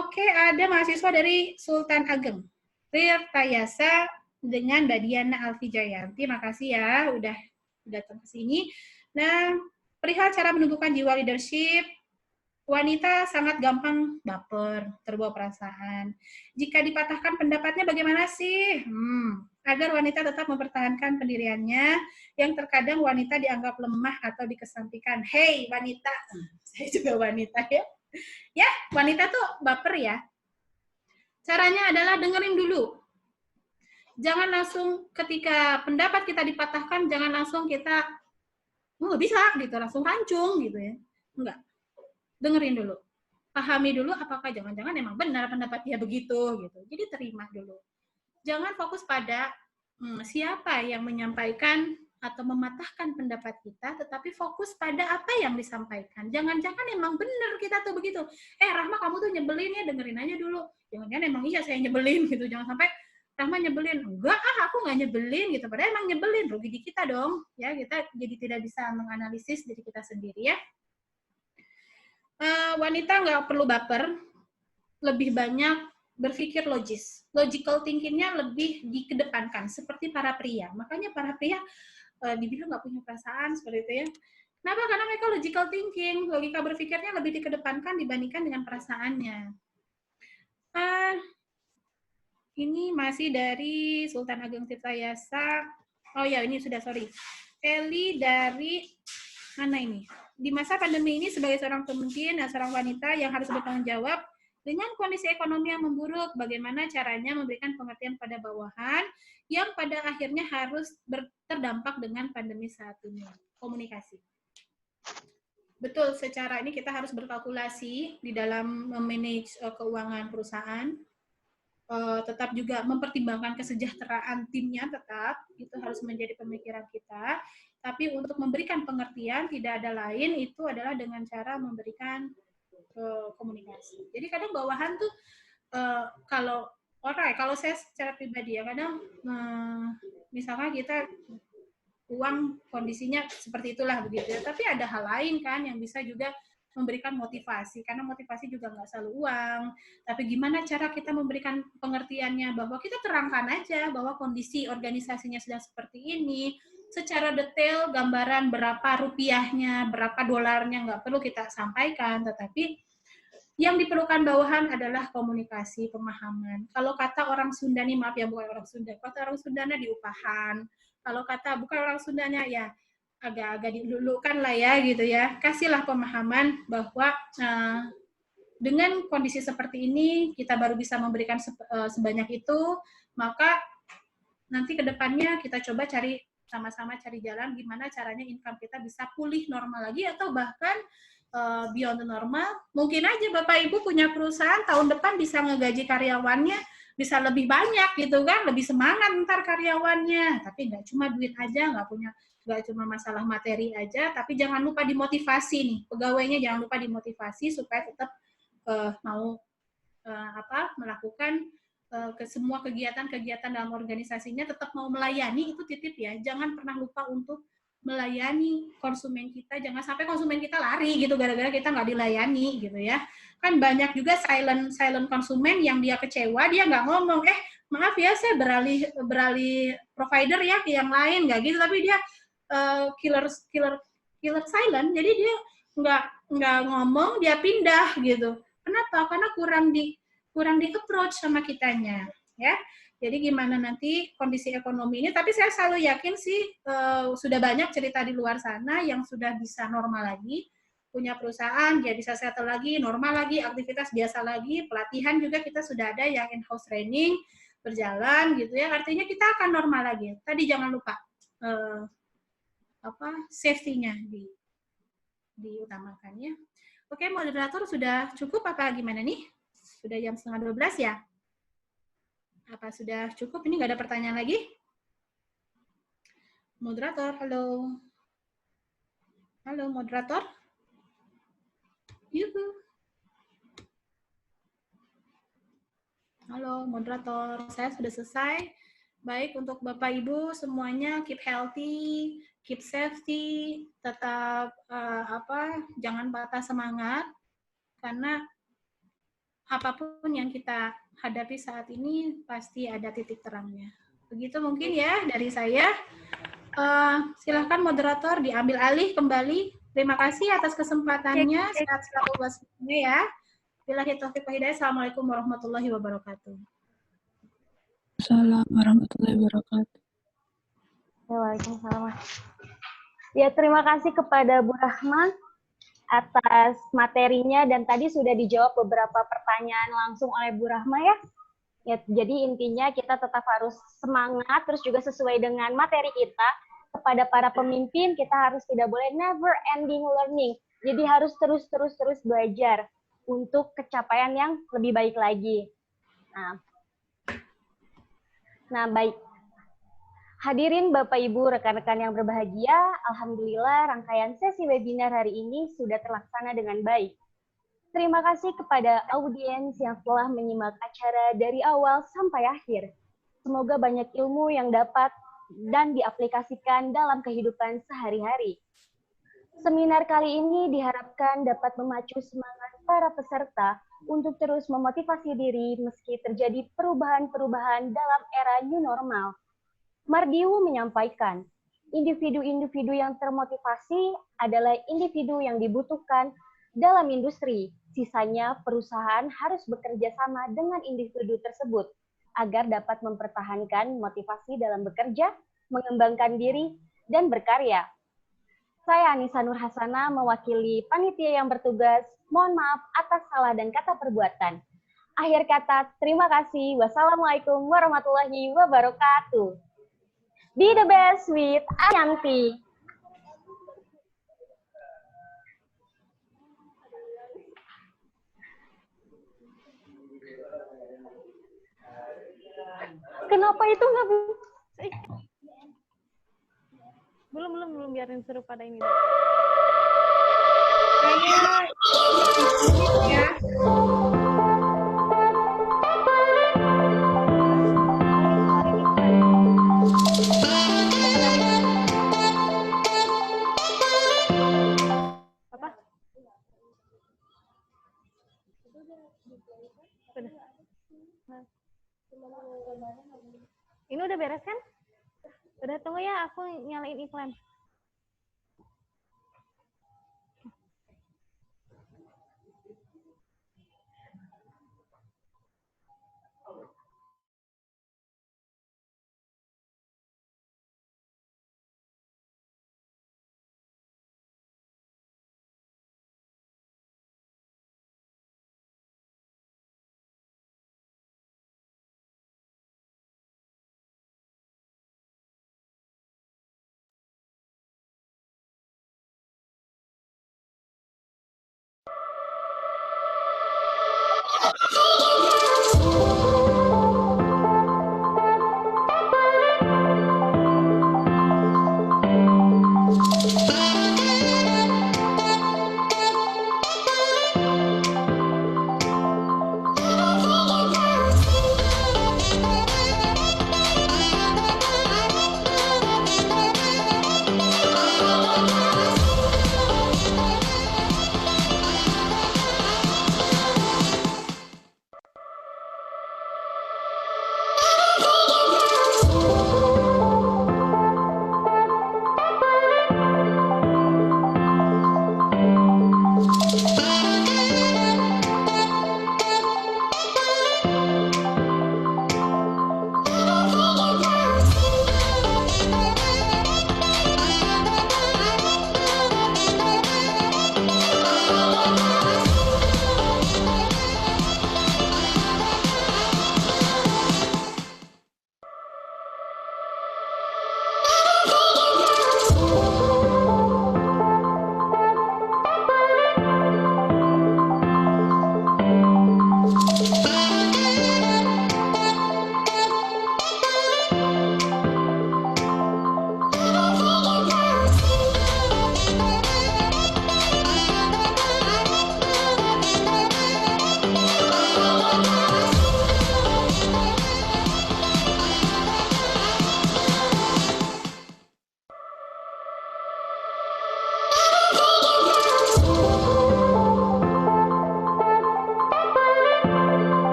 Oke, ada mahasiswa dari Sultan Ageng, Tirtayasa dengan Mbak Diana Alfi Jayanti. Makasih ya udah datang ke sini. Nah, perihal cara menumbuhkan jiwa leadership wanita sangat gampang baper, terbawa perasaan. Jika dipatahkan pendapatnya bagaimana sih? Agar wanita tetap mempertahankan pendiriannya, yang terkadang wanita dianggap lemah atau dikesampingkan. Hey wanita, saya juga wanita ya. Ya, wanita tuh baper ya. Caranya adalah dengerin dulu. Jangan langsung ketika pendapat kita dipatahkan, jangan langsung kita nggak bisa gitu, langsung hancung gitu ya. Enggak. Dengerin dulu. Pahami dulu apakah jangan-jangan emang benar pendapat dia begitu gitu. Jadi terima dulu. Jangan fokus pada siapa yang menyampaikan atau mematahkan pendapat kita, tetapi fokus pada apa yang disampaikan. Jangan-jangan emang benar kita tuh begitu. Rahma kamu tuh nyebelin ya, dengerin aja dulu. Jangan-jangan emang iya saya nyebelin gitu. Jangan sampai Rahma nyebelin. Enggak, aku nggak nyebelin gitu. Padahal emang nyebelin, rugi di kita dong. Ya, kita jadi tidak bisa menganalisis diri kita sendiri ya. Wanita nggak perlu baper, lebih banyak berpikir logis. Logical thinking-nya lebih dikedepankan, seperti para pria. Makanya para pria dibilang nggak punya perasaan, seperti itu ya. Kenapa? Karena mereka logical thinking, logika berpikirnya lebih dikedepankan dibandingkan dengan perasaannya. Ini masih dari Sultan Ageng Tirta Yasa. Oh ya, ini sudah, sorry. Eli dari, mana ini? Di masa pandemi ini sebagai seorang pemimpin dan seorang wanita yang harus bertanggung jawab dengan kondisi ekonomi yang memburuk, bagaimana caranya memberikan pengertian pada bawahan yang pada akhirnya harus terdampak dengan pandemi saat ini. Komunikasi. Betul, secara ini kita harus berkalkulasi di dalam memanage keuangan perusahaan. Tetap juga mempertimbangkan kesejahteraan timnya, tetap itu harus menjadi pemikiran kita. Tapi untuk memberikan pengertian tidak ada lain, itu adalah dengan cara memberikan komunikasi. Jadi kadang bawahan tuh kalau saya secara pribadi ya kadang misalkan kita uang kondisinya seperti itulah begitu ya, tapi ada hal lain kan yang bisa juga memberikan motivasi, karena motivasi juga nggak selalu uang, tapi gimana cara kita memberikan pengertiannya, bahwa kita terangkan aja bahwa kondisi organisasinya sedang seperti ini, secara detail gambaran berapa rupiahnya, berapa dolarnya nggak perlu kita sampaikan, tetapi yang diperlukan bawahan adalah komunikasi, pemahaman. Kalau kata orang Sunda nih, maaf ya bukan orang Sunda, kata orang Sundanya diupahan, kalau kata bukan orang Sundanya ya agak-agak dilulukan lah ya gitu ya. Kasihlah pemahaman bahwa dengan kondisi seperti ini kita baru bisa memberikan sebanyak itu, maka nanti ke depannya kita coba sama-sama cari jalan gimana caranya income kita bisa pulih normal lagi atau bahkan beyond the normal. Mungkin aja Bapak Ibu punya perusahaan tahun depan bisa ngegaji karyawannya bisa lebih banyak gitu kan, lebih semangat ntar karyawannya. Tapi nggak cuma duit aja, nggak cuma masalah materi aja, tapi jangan lupa dimotivasi nih, pegawainya jangan lupa dimotivasi supaya tetap mau melakukan ke semua kegiatan-kegiatan dalam organisasinya, tetap mau melayani, itu titip ya. Jangan pernah lupa untuk melayani konsumen kita, jangan sampai konsumen kita lari gitu gara-gara kita nggak dilayani gitu ya. Kan banyak juga silent konsumen yang dia kecewa, dia nggak ngomong, maaf ya saya beralih provider ya ke yang lain, nggak gitu, tapi dia killer silent, jadi dia nggak ngomong, dia pindah gitu. Kenapa? Karena kurang di approach sama kitanya ya. Jadi gimana nanti kondisi ekonomi ini, tapi saya selalu yakin sih sudah banyak cerita di luar sana yang sudah bisa normal lagi, punya perusahaan, dia bisa settle lagi, normal lagi, aktivitas biasa lagi, pelatihan juga kita sudah ada yang in-house training, berjalan gitu ya, artinya kita akan normal lagi. Tadi jangan lupa safety-nya diutamakan ya. Oke, moderator sudah cukup apa gimana nih? Sudah jam 11:30 ya? Apa sudah cukup? Ini nggak ada pertanyaan lagi? Moderator, halo. Halo, moderator. Yuhu. Halo, moderator. Saya sudah selesai. Baik, untuk Bapak Ibu semuanya keep healthy, keep safety, tetap jangan patah semangat, karena apapun yang kita hadapi saat ini pasti ada titik terangnya. Begitu mungkin ya dari saya. Silahkan moderator diambil alih kembali Terima kasih atas kesempatannya. Sehat selalu buat semuanya ya. Billahi taufiq wal hidayah. Assalamualaikum warahmatullahi wabarakatuh. Assalamualaikum warahmatullahi wabarakatuh. Waalaikumsalam. Ya, terima kasih kepada Bu Rahma atas materinya dan tadi sudah dijawab beberapa pertanyaan langsung oleh Bu Rahma ya. Ya, jadi intinya kita tetap harus semangat, terus juga sesuai dengan materi kita. Kepada para pemimpin, kita harus tidak boleh never ending learning. Jadi harus terus belajar untuk capaian yang lebih baik lagi. Nah, baik. Hadirin Bapak Ibu, rekan-rekan yang berbahagia, alhamdulillah rangkaian sesi webinar hari ini sudah terlaksana dengan baik. Terima kasih kepada audiens yang telah menyimak acara dari awal sampai akhir. Semoga banyak ilmu yang dapat dan diaplikasikan dalam kehidupan sehari-hari. Seminar kali ini diharapkan dapat memacu semangat para peserta untuk terus memotivasi diri meski terjadi perubahan-perubahan dalam era new normal. Mardiu menyampaikan, individu-individu yang termotivasi adalah individu yang dibutuhkan dalam industri. Sisanya, perusahaan harus bekerja sama dengan individu tersebut agar dapat mempertahankan motivasi dalam bekerja, mengembangkan diri, dan berkarya. Saya Anissa Nur Hasana mewakili panitia yang bertugas. Mohon maaf atas salah dan kata perbuatan. Akhir kata, terima kasih. Wassalamualaikum warahmatullahi wabarakatuh. Be the best with Ayanti. Kenapa itu nggak bisa? Belum biarin seru pada ini. Ya. Ini udah beres kan? Udah, tunggu ya, aku nyalain iklan.